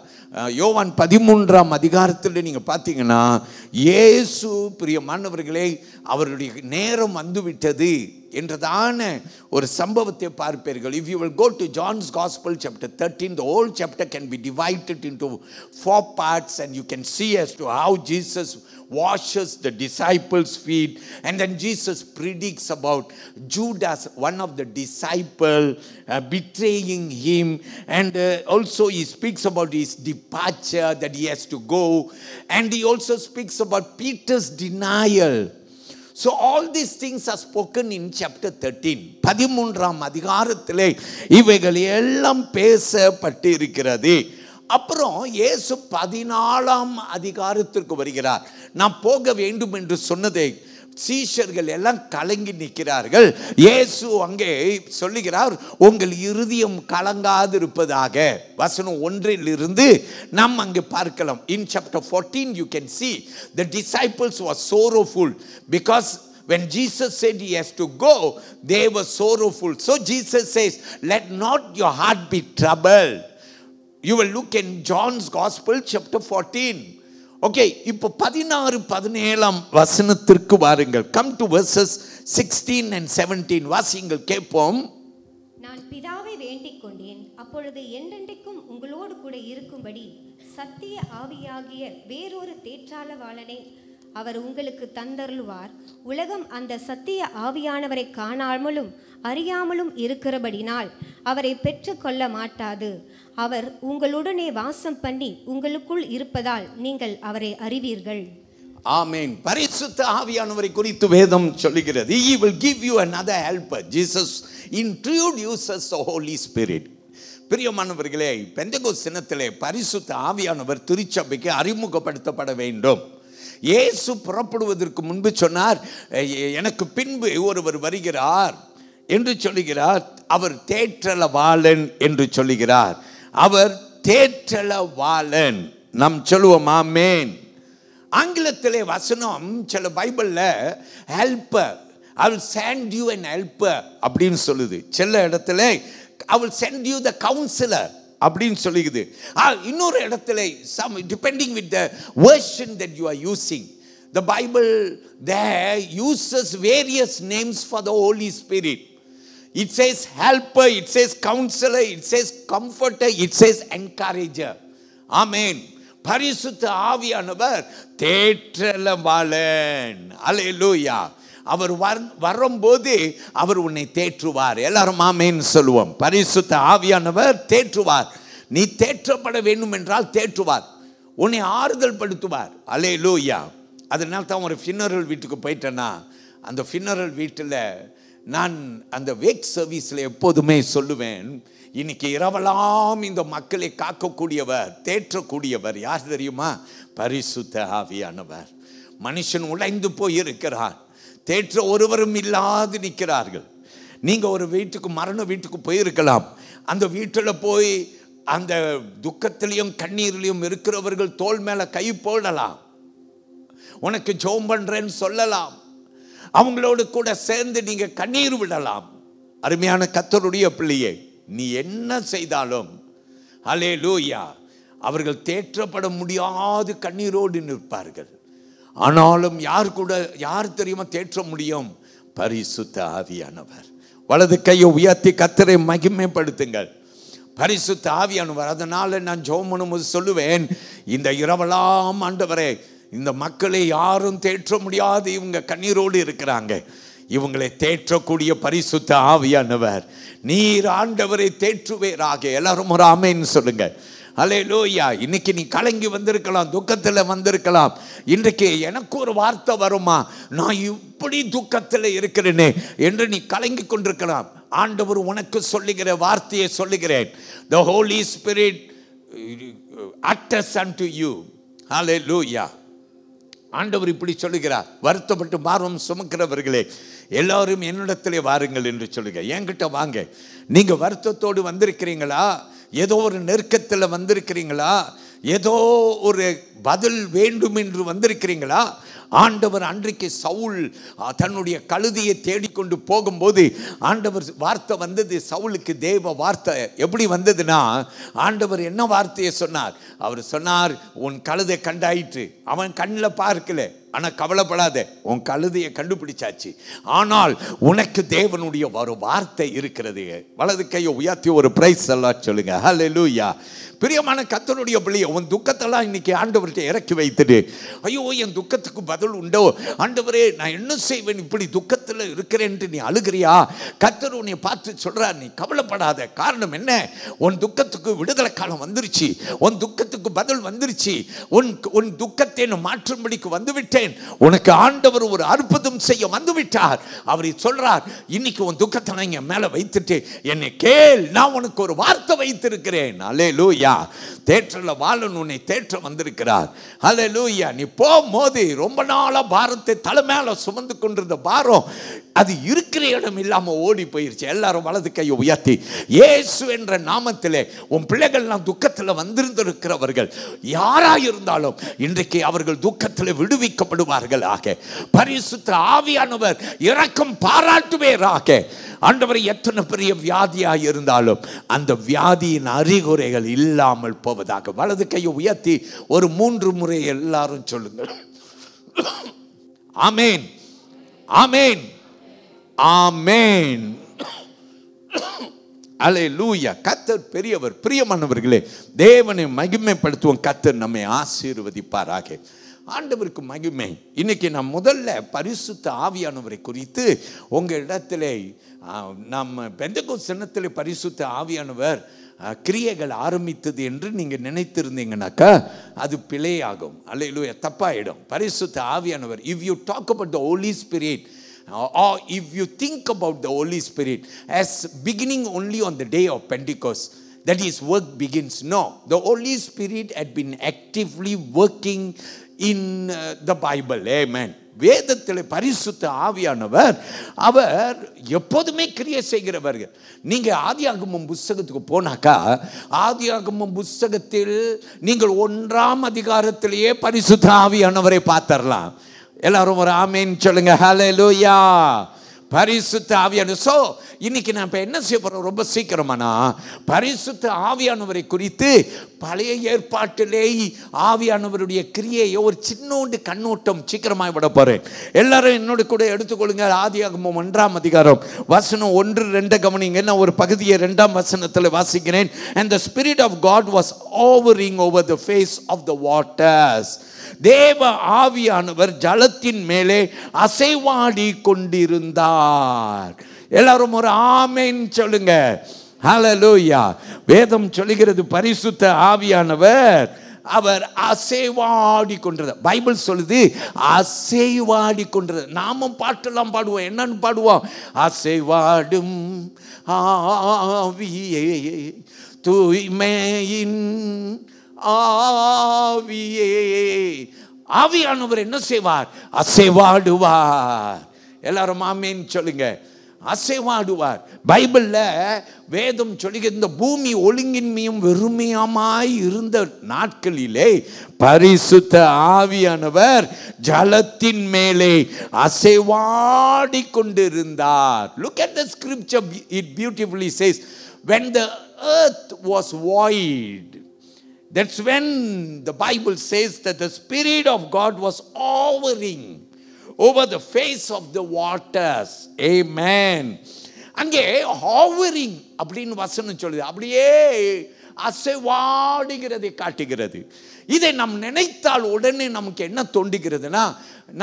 யோவான் 13ஆம் அதிகாரத்தில் நீங்கள் பார்த்தீங்கன்னா இயேசு பிரியமானவர்களே அவருடைய நேரம் வந்துவிட்டது என்றதான ஒரு சம்பவத்தை பார்ப்பீர்கள். If you will go to John's Gospel chapter 13, the whole chapter can be divided into 4 parts and you can see as to how Jesus washes the disciples' feet, and then Jesus predicts about Judas, one of the disciples, betraying him, and also he speaks about his departure, that he has to go, and he also speaks about Peter's denial. So all these things are spoken in chapter 13. 13ஆம் அதிகாரத்திலே இவைகள் எல்லாம் பேசப்பட்டு இருக்கிறது. அப்புறம் இயேசு 14ஆம் அதிகாரத்திற்கு வருகிறார். நான் போக வேண்டும் என்று சொன்னதை சீஷர்கள் எல்லாம் கலங்கி நிற்கிறார்கள். இயேசு அங்கே சொல்லுகிறார், உங்கள் இருதயம் கலங்காதிருப்பதாக. வசனம் 1 நாம் அங்கே பார்க்கலாம். In chapter 14 you can see the disciples were sorrowful because when Jesus said he has to go, they were sorrowful. So Jesus says, let not your heart be troubled. You will look in John's Gospel chapter 14. Okay, இப்போ 16-17 வசனத்திற்கு வாருங்கள். Come to verses 16 and 17. வாசிங்கள், கேட்போம். நான் பிதாவை வேண்டிக் கொண்டேன், அப்பொழுது என்றென்றைக்கும் உங்களோடு கூட இருக்கும்படி சத்திய ஆவியாகிய வேறொரு தேற்றாளவாளனை அவர் உங்களுக்கு தந்தருளுவார். உலகம் அந்த சத்திய ஆவியானவரை காணாமலும் அறியாமலும் இருக்கிறபடினால் அவரை பெற்றுக்கொள்ள மாட்டாது. அவர் உங்களுடனே வாசம் பண்ணி உங்களுக்குள் இருப்பதால் நீங்கள் அவரை அறிவீர்கள். ஆமென். பரிசுத்த ஆவியானவரை குறித்து வேதம் சொல்லுகிறது. He will give you another helper. Jesus introduces the Holy Spirit. பிரியமானவர்களே, பெந்தெகோஸ்து தினத்திலே பரிசுத்த ஆவியானவர் திருச்சபைக்கு அறிமுகப்படுத்தப்பட வேண்டும். இயேசு புறப்படுவதற்கு முன்பு சொன்னார், எனக்கு பின்பு ஒருவர் வருகிறார் என்று சொல்லுகிறார். அவர் தேற்றளவாளன் என்று சொல்லுகிறார். அவர் தேற்றளவாளன். நாம் சொல்லுவோம் ஆமென். ஆங்கிலத்திலே வசனம் சில பைபிள்ல helper, I will send you an helper அப்படின்னு சொல்லுது. சில இடத்துல I will send you the counselor அப்படின்னு சொல்லுது. இன்னொரு இடத்துல depending with the version that you are using, the Bible there uses various names for the Holy Spirit. It says helper, it says counselor, it says comforter, it says encourager. Amen. பரிசுத்த ஆவியானவர் தேற்றளவாளன். அல்லேலூயா. அவர் வரும்போது அவர் உன்னை தேற்றுவார். எல்லாரும் ஆமென் சொல்லுவோம். பரிசுத்த ஆவியானவர் தேற்றுவார். நீ தேற்றப்பட வேண்டும் என்றால் தேற்றுவார், உன்னை ஆறுதல் படுத்துவார். அல்லேலூயா. அதனால தான் ஒரு ஃபினரல் வீட்டுக்கு போயிட்டேன்னா, அந்த ஃபினரல் வீட்டில் நான் அந்த வேக் சர்வீஸில் எப்போதுமே சொல்லுவேன், இன்னைக்கு இரவெல்லாம் இந்த மக்களை காக்கக்கூடியவர், தேற்றக்கூடியவர் யார் தெரியுமா? பரிசுத்த ஆவியானவர். மனுஷன் உடைந்து போய் இருக்கிறார், தேற்ற ஒருவரும் இல்லாது நிற்கிறார்கள். நீங்க ஒரு வீட்டுக்கு, மரண வீட்டுக்கு போயிருக்கலாம். அந்த வீட்டில் போய் அந்த துக்கத்திலையும் கண்ணீரிலையும் இருக்கிறவர்கள் தோள் மேல கை போடலாம், உனக்கு ஜெபம் பண்றேன்னு சொல்லலாம், அவங்களோடு கூட சேர்ந்து நீங்க கண்ணீர் விடலாம். அருமையான கர்த்தருடைய பிள்ளையே, நீ என்ன செய்தாலும் அல்லேலூயா, அவர்கள் தேற்றப்பட முடியாது கண்ணீரோடு நிற்பார்கள். ஆனாலும் யார் தெரியுமா தேற்ற முடியும்? பரிசுத்த ஆவியானவர். வலது கையை உயர்த்தி கர்த்தரை மகிமைப்படுத்துங்கள். பரிசுத்த ஆவியானவர். அதனால நான் ஜெபம் பண்ணும்போது சொல்லுவேன், இந்த இரவெல்லாம் ஆண்டவரே, இந்த மக்களை யாரும் தேற்ற முடியாது, இவங்க கண்ணீரோடு இருக்கிறாங்க, இவங்களை தேற்றக்கூடிய பரிசுத்த ஆவியானவர் நீர் ஆண்டவரை தேற்றுவேராக. எல்லாரும் ஒரு ஆமென் சொல்லுங்க. அல்லேலூயா. இன்னைக்கு நீ கலங்கி வந்திருக்கலாம், துக்கத்தில் வந்திருக்கலாம். இன்றைக்கு எனக்கு ஒரு வார்த்தை வருமா, நான் இப்படி துக்கத்தில் இருக்கிறேனே என்று நீ கலங்கி கொண்டிருக்கலாம். ஆண்டவர் உனக்கு சொல்லுகிற வார்த்தையை சொல்லுகிறேன். The Holy Spirit utters unto you. Hallelujah. ஆண்டவர் இப்படி சொல்லுகிறார், வருத்தப்பட்டு பாரம் சுமக்கிறவர்களே எல்லாரும் என்னிடத்திலே வாருங்கள் என்று சொல்லுங்க. என்கிட்ட வாங்க. நீங்க வருத்தத்தோடு வந்திருக்கிறீங்களா? ஏதோ ஒரு நெருக்கத்தில் வந்திருக்கிறீங்களா? ஏதோ ஒரு பதில் வேண்டும் என்று வந்திருக்கிறீங்களா? ஆண்டவர் அன்றைக்கு சவுல் தன்னுடைய கழுதையை தேடிக்கொண்டு போகும்போது ஆண்டவர் வார்த்தை வந்தது சவுலுக்கு. தேவ வார்த்தை எப்படி வந்ததுன்னா, ஆண்டவர் என்ன வார்த்தையை சொன்னார்? அவர் சொன்னார், உன் கழுதை கண்டாயிற்று. அவன் கண்ணில் பார்க்கல, ஆனால் கவலைப்படாத, உன் கழுதையை கண்டுபிடிச்சாச்சு. ஆனால் உனக்கு தேவனுடைய ஒரு வார்த்தை இருக்கிறது. வலது கையை உயர்த்தி ஒரு பிரைஸ் எல்லாம் சொல்லுங்க. ஹல்லேலூயா. பிரியமான கர்த்தருடைய பிள்ளையை, உன் துக்கத்தெல்லாம் இன்னைக்கு ஆண்டவர்கிட்ட இறக்கி வைத்துடு. ஐயோ, என் துக்கத்துக்கு பதில் உண்டோ ஆண்டவரே, நான் என்ன செய்வேன், இப்படி துக்கத்தில் இருக்கிறேன் நீ அழுகிறியா? கர்த்தர் உன்னை பார்த்து சொல்றார், நீ கவலைப்படாத. காரணம் என்ன? உன் துக்கத்துக்கு விடுதலை காலம் வந்துருச்சு, உன் துக்கத்துக்கு பதில் வந்துருச்சு, உன் துக்கத்தை நான் மாற்றும்படிக்கு வந்துவிட்டேன். உனக்கு ஆண்டவர் ஒரு அற்புதம் செய்ய வந்துவிட்டார். அவரை சொல்றார், இன்னைக்கு உன் துக்கத்தை நான் இங்க மேல வைத்துட்டு என்னை கேள், நான் உனக்கு ஒரு வார்த்தை வைத்திருக்கிறேன். அல்லேலூயா. தேற்றல வாழன் உன்னை தேற்ற வந்திருக்கிறார். அல்லேலூயா. நீ போகும்போது ரொம்ப நாளா பாரத்தை தலை மேல சுமந்து கொண்டிருந்த பாரம் அது இருக்கிற இடம் இல்லாம ஓடி போயிருச்சு. எல்லாரும் வலது கையை உயர்த்தி, இயேசு என்ற நாமத்திலே உன் பிள்ளைகள்லாம் துக்கத்தில் வந்திருந்திருக்கிறவர்கள் யாராயிருந்தாலும் இன்றைக்கு அவர்கள் துக்கத்தில் விடுவிக்கப்படுவார்கள் ஆக. பரிசுத்த ஆவியானவர் இரக்கம் பாராட்டுவேராக. ஆண்டவரை, எத்தனை பெரிய வியாதியாக இருந்தாலும் அந்த வியாதியின் அறிகுறிகள் இல்லாமல் போவதாக. வலது கையை உயர்த்தி ஒரு 3 முறை எல்லாரும் சொல்லுங்கள். ஆமென், ஆமென், ஆமென். அல்லேலூயா. கர்த்தர் பெரியவர். பிரியமானவர்களே, தேவனை மகிமைப்படுத்துவோம். கர்த்தர் நம்மை ஆசீர்வதிப்பாராக. ஆண்டவருக்கு மகிமை. இன்னைக்கு நான் முதல்ல பரிசுத்த ஆவியானவரை குறித்து உங்கள் இடத்துல நம்ம பெந்தெகோஸ்து தினத்தில் பரிசுத்த ஆவியானவர் கிரியைகள் ஆரம்பித்தது என்று நீங்கள் நினைத்திருந்தீங்கன்னாக்கா அது பிழையாகும். அல்லேலூயா, தப்பாயிடும். பரிசுத்த ஆவியானவர், if you talk about the Holy Spirit or if you think about the Holy Spirit as beginning only on the day of Pentecost, that his work begins. No, the Holy Spirit had been actively working in the Bible. Amen. வேதத்தில் பரிசுத்த ஆவியானவர் அவர் எப்போதுமே கிரியை செய்கிறவர்கள். நீங்கள் ஆதியாகமம் புஸ்தகத்துக்கு போனாக்கா ஆதியாகமம் புஸ்தகத்தில் நீங்கள் 1ஆம் அதிகாரத்திலேயே பரிசுத்த ஆவியானவரை பார்த்தரலாம். எல்லாரும் ஒரு ஆமேன் சொல்லுங்க. ஹல்லேலூயா. பரிசுத்த ஆவியானவர். ஸோ இன்னைக்கு நான் இப்போ என்ன செய்ய போகிறோம், ரொம்ப சீக்கிரமானா பரிசுத்த ஆவியானவரை குறித்து பழைய ஏற்பாட்டிலே ஆவியானவருடைய கிரியையை ஒரு சின்னோண்டு கண்ணோட்டம் சீக்கிரமாக விட போகிறேன். எல்லாரும் என்னோட கூட எடுத்துக்கொள்ளுங்க. ஆதியாகமம் 1ஆம் அதிகாரம் வசனம் 1-2 கவனிங்க. நான் ஒரு பகுதியை 2ஆம் வசனத்தில் வாசிக்கிறேன். And the Spirit of God was hovering over the face of the waters. தேவ ஆவியானவர் ஜலத்தின் மேலே அசைவாடி கொண்டிருந்தார். எல்லாரும் ஒரு ஆமென் சொல்லுங்க. ஹல்லேலூயா. வேதம் சொல்லுகிறது பரிசுத்த ஆவியானவர் அவர் அசைவாடி கொண்டது. பைபிள் சொல்லுது அசைவாடி கொண்டது. நாமும் பாட்டெல்லாம் பாடுவோம். என்னன்னு பாடுவோம்? அசைவாடும் ஆவியே தூய்மையின் ஆவியே. ஆவியானவர் என்ன செய்வார்? அசைவாடுவார். எல்லாரும் ஆமென் சொல்லுங்க. அசைவாடுவார். பைபிள்ல வேதம் சொல்லுகிறது இந்த பூமி ஒழுங்கின்மையும் வெறுமையாமாய் இருந்த நாட்களிலே பரிசுத்த ஆவியானவர் ஜலத்தின் மேலே அசைவாடி கொண்டிருந்தார். Look at the scripture, it beautifully says when the earth was void. That's when the Bible says that the Spirit of God was hovering over the face of the waters. Amen. அங்கே hovering அப்படின்னு வசனம் சொல்லுது. அப்படியே அசைவாடுகிறதை காட்டுகிறது. இதை நாம் நினைத்தால் உடனே நமக்கு என்ன தோன்றுகிறதுனா,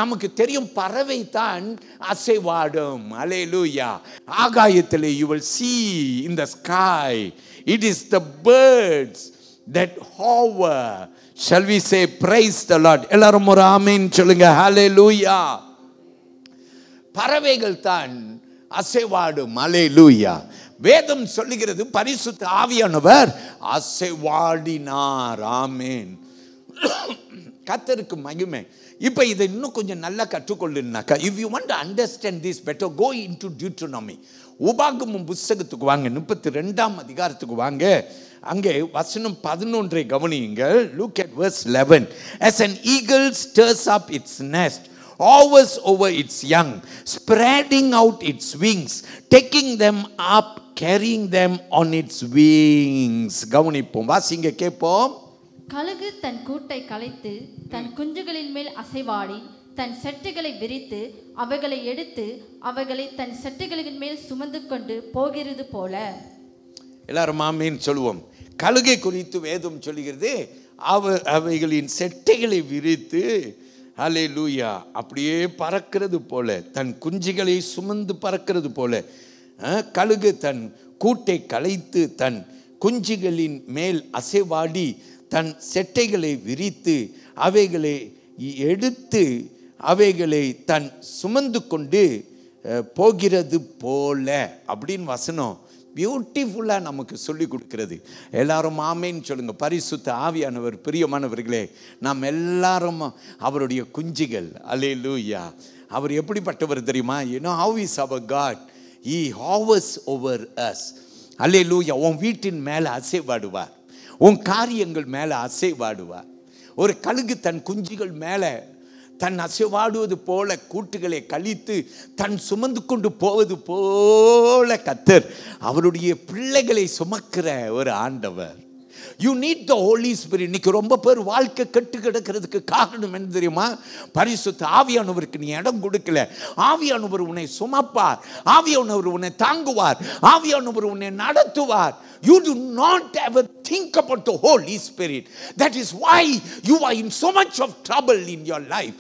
நமக்கு தெரியும் பறவை தான் அசைவாடும். அல்லேலூயா. ஆகாயத்தில் you will see in the sky, it is the birds that hover. Shall we say praise the Lord? எல்லாரும் ஒரு ஆமென் சொல்லுங்க. ஹல்லேலூயா. பறவைகள் தான் அசைவாடும். ஹல்லேலூயா. வேதம் சொல்லுகிறது பரிசுத்த ஆவியானவர் அசைவாடினார். ஆமென். கர்த்தருக்கு மகிமை. இப்போ இதை இன்னும் கொஞ்சம் நல்லா கற்றுக்கொள்ளுனாக்கா, if you want to understand this better, go into Deuteronomy. உபாகமம் புஸ்தகத்துக்கு வாங்க, 32ஆம் அதிகாரத்துக்கு வாங்க. அங்கே வசனம் 11 கவனியுங்கள். Look at verse 11. As an eagle stirs up its nest, hovers over its young, spreading out its wings, taking them up, carrying them on its wings. கவனிப்போம், வாசிங்க, கேட்போம். கழுகு தன் கூட்டை கலைத்து தன் குஞ்சுகளின் மேல் அசைவாடி தன் செட்டுகளை விரித்து அவைகளை எடுத்து அவைகளை தன் செட்டுகளின் மேல் சுமந்து கொண்டு போகிறது போல. எல்லாரும் ஆமென் சொல்லுவோம். கழுகை குறித்து வேதம் சொல்லுகிறது அவைகளின் செட்டைகளை விரித்து ஹல்லேலூயா அப்படியே பறக்கிறது போல, தன் குஞ்சுகளை சுமந்து பறக்கிறது போல. கழுகு தன் கூட்டை கலைத்து தன் குஞ்சுகளின் மேல் அசைவாடி தன் செட்டைகளை விரித்து அவைகளை எடுத்து அவைகளை தன் சுமந்து கொண்டு போகிறது போல அப்படின்னு வசனம் பியூட்டிஃபுல்லாக நமக்கு சொல்லி கொடுக்கிறது. எல்லாரும் ஆமென் சொல்லுங்க. பரிசுத்த ஆவியானவர் பிரியமானவர்களே, நாம் எல்லாரும் அவருடைய குஞ்சுகள். அல்லேலூயா. அவர் எப்படிப்பட்டவர் தெரியுமா? You know how is our God? He hovers over us. அல்லேலூயா. உன் வீட்டின் மேலே அசைவாடுவார், உன் காரியங்கள் மேலே அசைவாடுவார். ஒரு கழுகு தன் குஞ்சுகள் மேலே தன் அசைவாடுவது போல கூட்டுகளை கழித்து தன் சுமந்து கொண்டு போவது போல கர்த்தர் அவருடைய பிள்ளைகளை சுமக்கிற ஒரு ஆண்டவர். You need the Holy Spirit. இன்னைக்கு ரொம்ப பேர் வாழ்க்கை கெட்டு கிடக்கிறதுக்கு காரணம் என்ன தெரியுமா? பரிசுத்த ஆவியானவருக்கு நீ இடம் கொடுக்கல. ஆவியானவர் உன்னை சுமப்பார், ஆவியானவர் உன்னை தாங்குவார், ஆவியானவர் உன்னை நடத்துவார். You do not ever think about the Holy Spirit. That is why you are in so much of trouble in your life.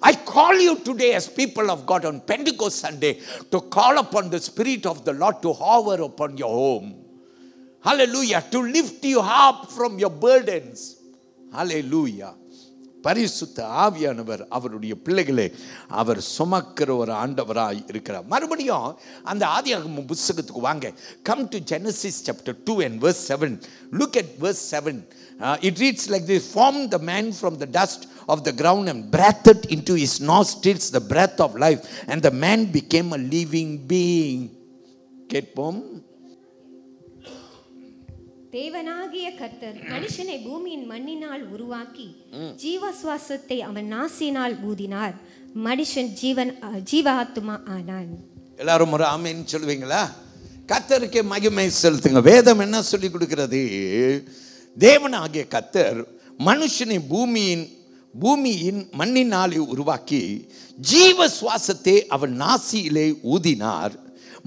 I call you today as people of God on Pentecost Sunday to call upon the Spirit of the Lord to hover upon your home. Hallelujah. To lift you up from your burdens. Hallelujah. பரிசுத்த ஆவியானவர் அவருடைய பிள்ளைகளை அவர் சுமக்கிற ஒரு ஆண்டவராய் இருக்கிறார். மறுபடியும் அந்த ஆதியாகமம் புத்தகத்துக்கு வாங்க. Come to Genesis chapter 2 and verse 7. Look at verse 7. It reads like this: formed the man from the dust of the ground and breathed into his nostrils the breath of life, and the man became a living being. கேட்போம். தேவனாகிய கர்த்தர் மனுஷனை பூமியின் மண்ணினால் உருவாக்கி ஜீவசுவாசத்தை அவன் நாசினால் ஊதினார். மனுஷன் ஜீவாத்மா ஆனான். எல்லாரும் ஒரு ஆமென் சொல்லுவீங்களா? கர்த்தருக்கு மகிமை செலுத்துங்க. வேதம் என்ன சொல்லி கொடுக்கிறது? தேவனாகிய கர்த்தர் மனுஷனை பூமியின் மண்ணினாலே உருவாக்கி ஜீவ சுவாசத்தை அவன் நாசியிலே ஊதினார்.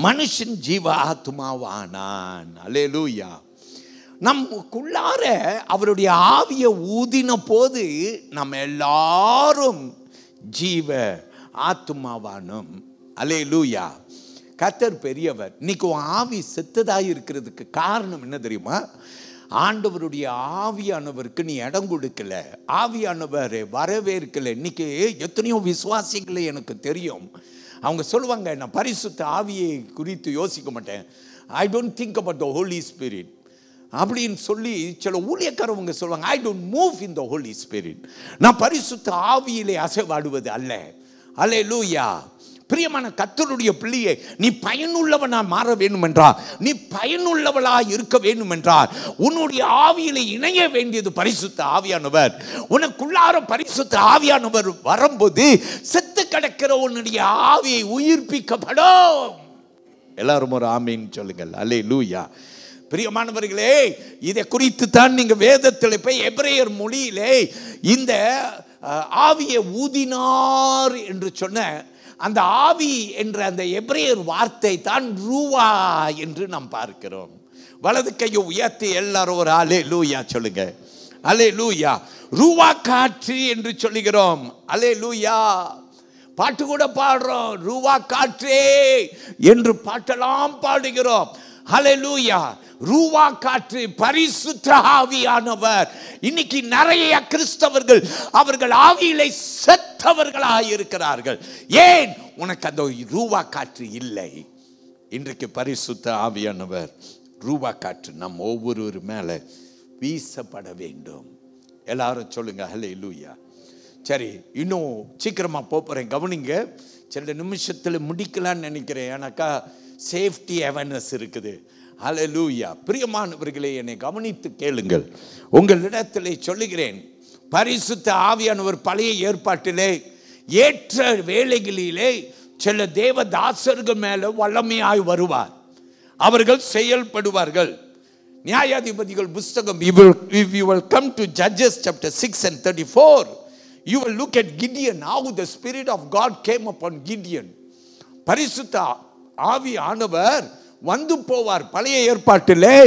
மனுஷன் ஜீவாத்மாவானான். அல்லேலூயா. நமக்குள்ளார அவருடைய ஆவியை ஊதின போது நம்ம எல்லாரும் ஜீவ ஆத்மாவானோம். அல்லேலூயா. கர்த்தர் பெரியவர். இன்னைக்கு ஆவி செத்ததாக இருக்கிறதுக்கு காரணம் என்ன தெரியுமா? ஆண்டவருடைய ஆவியானவருக்கு நீ இடம் கொடுக்கல, ஆவியானவர் வரவேற்கல. இன்னைக்கு எத்தனையோ விசுவாசிகளை எனக்கு தெரியும், அவங்க சொல்லுவாங்க, நான் பரிசுத்த ஆவியை குறித்து யோசிக்க மாட்டேன், I don't think about the Holy Spirit அப்படின்னு சொல்லி சில ஊழியக்காரவங்க சொல்லுவாங்க, I don't move in the Holy Spirit. நான் பரிசுத்த ஆவியிலே அசைவாடுவது அல்ல. அல்லேலூயா. பிரியமான கர்த்தருடைய பிள்ளையே, நீ பயனுள்ளவனா மாற வேண்டும் என்றால், நீ பயனுள்ளவளா இருக்க வேண்டும் என்றால், உன்னுடைய ஆவியிலே இணைய வேண்டியது பரிசுத்த ஆவியானவர். உனக்குள்ளார பரிசுத்த ஆவியானவர் வரும்போது செத்து கிடக்கிற உன்னுடைய ஆவியை உயிர்ப்பிக்கப்படும். எல்லாரும் ஒரு ஆமீன் சொல்லுங்கள். அல்லேலூயா. பிரியமானவர்களே, இதை குறித்து தான் நீங்க வேதத்தில் போய் எபிரேயர் மொழியிலே இந்த ஆவியை ஊதினார் என்று சொன்ன அந்த ஆவி என்ற அந்த எபிரேயர் வார்த்தை தான் ரூவா என்று நாம் பார்க்கிறோம். வலது கையை உயர்த்தி எல்லாரும் ஒரு அல்லேலூயா சொல்லுங்க. அல்லேலூயா. ரூவா காற்று என்று சொல்லுகிறோம். அல்லேலூயா. பாட்டு கூட பாடுறோம், ரூவா காற்றே என்று பாட்டெல்லாம் பாடுகிறோம். அல்லேலூயா. ரூவா காற்று பரிசுத்த ஆவியானவர். இன்னைக்கு நிறைய கிறிஸ்தவர்கள் அவர்கள் ஆவியிலே செத்தவர்களாக இருக்கிறார்கள். ஏன்? உனக்கு அந்த ரூவா காற்று இல்லை. இன்றைக்கு பரிசுத்த ஆவியானவர் ரூவா காற்று நம் ஒவ்வொரு மேல வீசப்பட வேண்டும். எல்லாரும் சொல்லுங்க அல்லேலூயா. சரி, இன்னும் சீக்கிரமா போறேன், கவனிங்க. சில நிமிஷத்துல முடிக்கலான்னு நினைக்கிறேன், எனக்கா சேஃப்டி அவேர்னஸ் இருக்குது. அல்லேலூயா. பிரியமானவர்களே, என்னை கவனித்து கேளுங்கள். உங்களிடத்திலே சொல்லுகிறேன், பரிசுத்த ஆவியானவர் பழைய ஏற்பாட்டிலே ஏற்ற வேளைகளிலே சில தேவதாசர்கள் மேல வல்லமையாய் வருவார், அவர்கள் செயல்படுவார்கள். நியாயாதிபதிகள் புஸ்தகம், if you will come to Judges chapter 6 and 34, you will look at Gideon, how the Spirit of God came upon Gideon. பரிசுத்த ஆவியானவர் வந்து போவார். பழைய ஏற்பாட்டிலே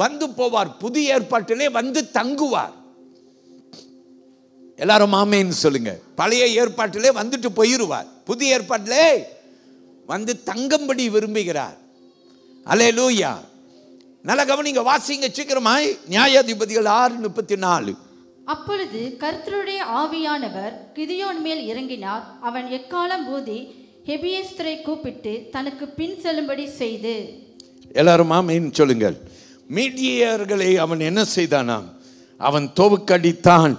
வந்து போவார், புதிய ஏற்பாட்டிலே வந்து தங்குவார். எல்லாரும் ஆமென் சொல்லுங்க. பழைய ஏற்பாட்டிலே வந்துட்டு போயிருவார், புதிய ஏற்பாட்டிலே வந்து தங்கும்படி விரும்புகிறார். அல்லேலூயா. நல்ல கவனிங்க, வாசிங்க சீக்கிரமாய். நியாயாதிபதிகள் 6:34. அப்பொழுது கர்த்தருடைய ஆவியானவர் கிதியோன் மேல் இறங்கினார். அவன் எக்காலம் ஊதி எபியேஸ்தரை கூப்பிட்டு தனக்கு பின் செல்லும்படி செய்து. எல்லாரும் ஆமென் சொல்லுங்கள். மீடியர்களை அவன் என்ன செய்தானாம்? அவன் தோவுக்கடித்தான்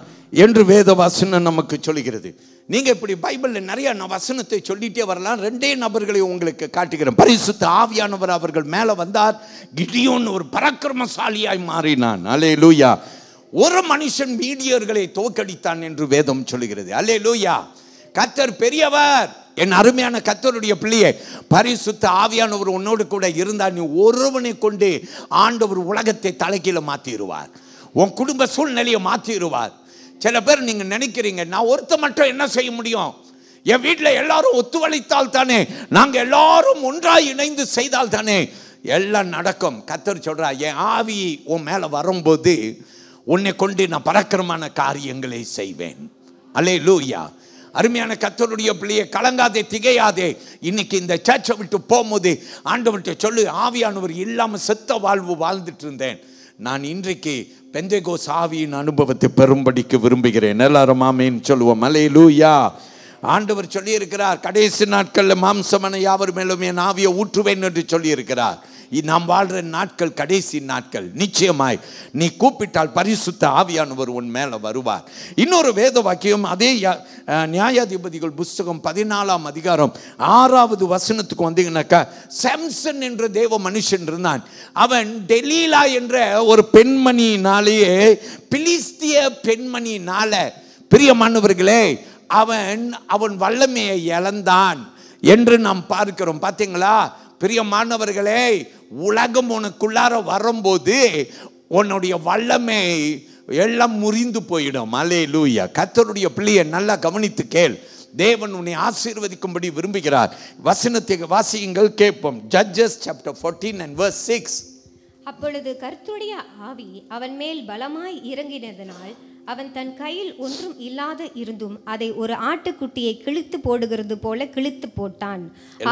என்று வேத வசனம் நமக்கு சொல்லுகிறது. நீங்க இப்படி பைபிள்ல நிறைய வசனத்தை சொல்லிட்டே வரலாம். 2 நபர்களை உங்களுக்கு காட்டுகிறேன். பரிசுத்த ஆவியானவர் அவர்கள் மேல வந்தார். கிதியோன் ஒரு பராக்கிரமசாலியாய் மாறினான். அல்லேலூயா. ஒரு மனுஷன் மீடியர்களை தோற்கடித்தான் என்று வேதம் சொல்லுகிறது. அல்லேலூயா. கர்த்தர் பெரியவர். என் அருமையான கர்த்தருடைய பிள்ளையே, பரிசுத்த ஆவியானவர் உன்னோடு கூட இருந்தால் நீ ஒருவனை கொண்டு ஆண்டவர் உலகத்தை தலைகீழ மாத்திடுவார். உன் குடும்ப சூழ்நிலையை மாற்றிடுவார். சில பேர் நீங்கள் நினைக்கிறீங்க, நான் ஒருத்த மட்டும் என்ன செய்ய முடியும், என் வீட்டில் எல்லாரும் ஒத்துழைத்தால் தானே, நாங்கள் எல்லாரும் ஒன்றாய் இணைந்து செய்தால் தானே எல்லாம் நடக்கும். கர்த்தர் சொல்றா, என் ஆவி உன் மேலே வரும்போது உன்னை கொண்டு நான் பராக்கிரமான காரியங்களை செய்வேன். அல்லேலூயா. அருமையான கர்த்தருடைய பிள்ளையை, கலங்காதே, திகையாதே. இன்னைக்கு இந்த சர்ச்சை விட்டு போகும்போது ஆண்டவர்கிட்ட சொல்லு, ஆவியானவர் இல்லாமல் செத்த வாழ்வு வாழ்ந்துட்டு இருந்தேன், நான் இன்றைக்கு பெந்தேகோஸ் ஆவியின் அனுபவத்தை பெறும்படிக்கு விரும்புகிறேன். எல்லாரும் ஆமென் சொல்லுவோம். அல்லேலூயா. ஆண்டவர் சொல்லி இருக்கிறார், கடைசி நாட்களில் மாம்சமான யாவர் மேலும் என் ஆவியை ஊற்றுவேன் என்று சொல்லி இருக்கிறார். நாம் வாழ்ற நாட்கள் கடைசி நாட்கள். நிச்சயமாய் நீ கூப்பிட்டால் பரிசுத்த ஆவியானவர் உன் மேல வருவார். இன்னொரு வேத வாக்கியம் அதே நியாயாதிபதிகள் புஸ்தகம் 14ஆம் அதிகாரம் 6வது வசனத்துக்கு வந்தீங்கன்னாக்கா, சாம்சன் என்ற தேவ மனுஷன் இருந்தான். அவன் டெலீலா என்ற ஒரு பெண்மணியினாலேயே, பிலிஸ்திய பெண்மணியினால, பிரியமானவர்களே, அவன் வல்லமையை இழந்தான் என்று நாம் பார்க்கிறோம். பார்த்தீங்களா பிரியமானவர்களே, உலகம் உனக்குள்ளார வரும்போது உன்னுடைய வல்லமை எல்லாம் முறிந்து போயிடும். அல்லேலூயா. கர்த்தருடைய பிள்ளையை நல்லா கவனித்து கேள். தேவன் உன்னை ஆசீர்வதிக்கும்படி விரும்புகிறார். வசனத்தை வாசியுங்கள், கேட்போம். Judges chapter 14 and verse 6. அப்பொழுது கர்த்தருடைய ஆவி அவன் மேல் பலமாய் இறங்கினதனால் அவன் தன் கையில் ஒன்றும் இல்லாத இருந்தும் அதை ஒரு ஆட்டுக்குட்டியை கிழித்து போடுகிறது போல கிழித்து போட்டான்.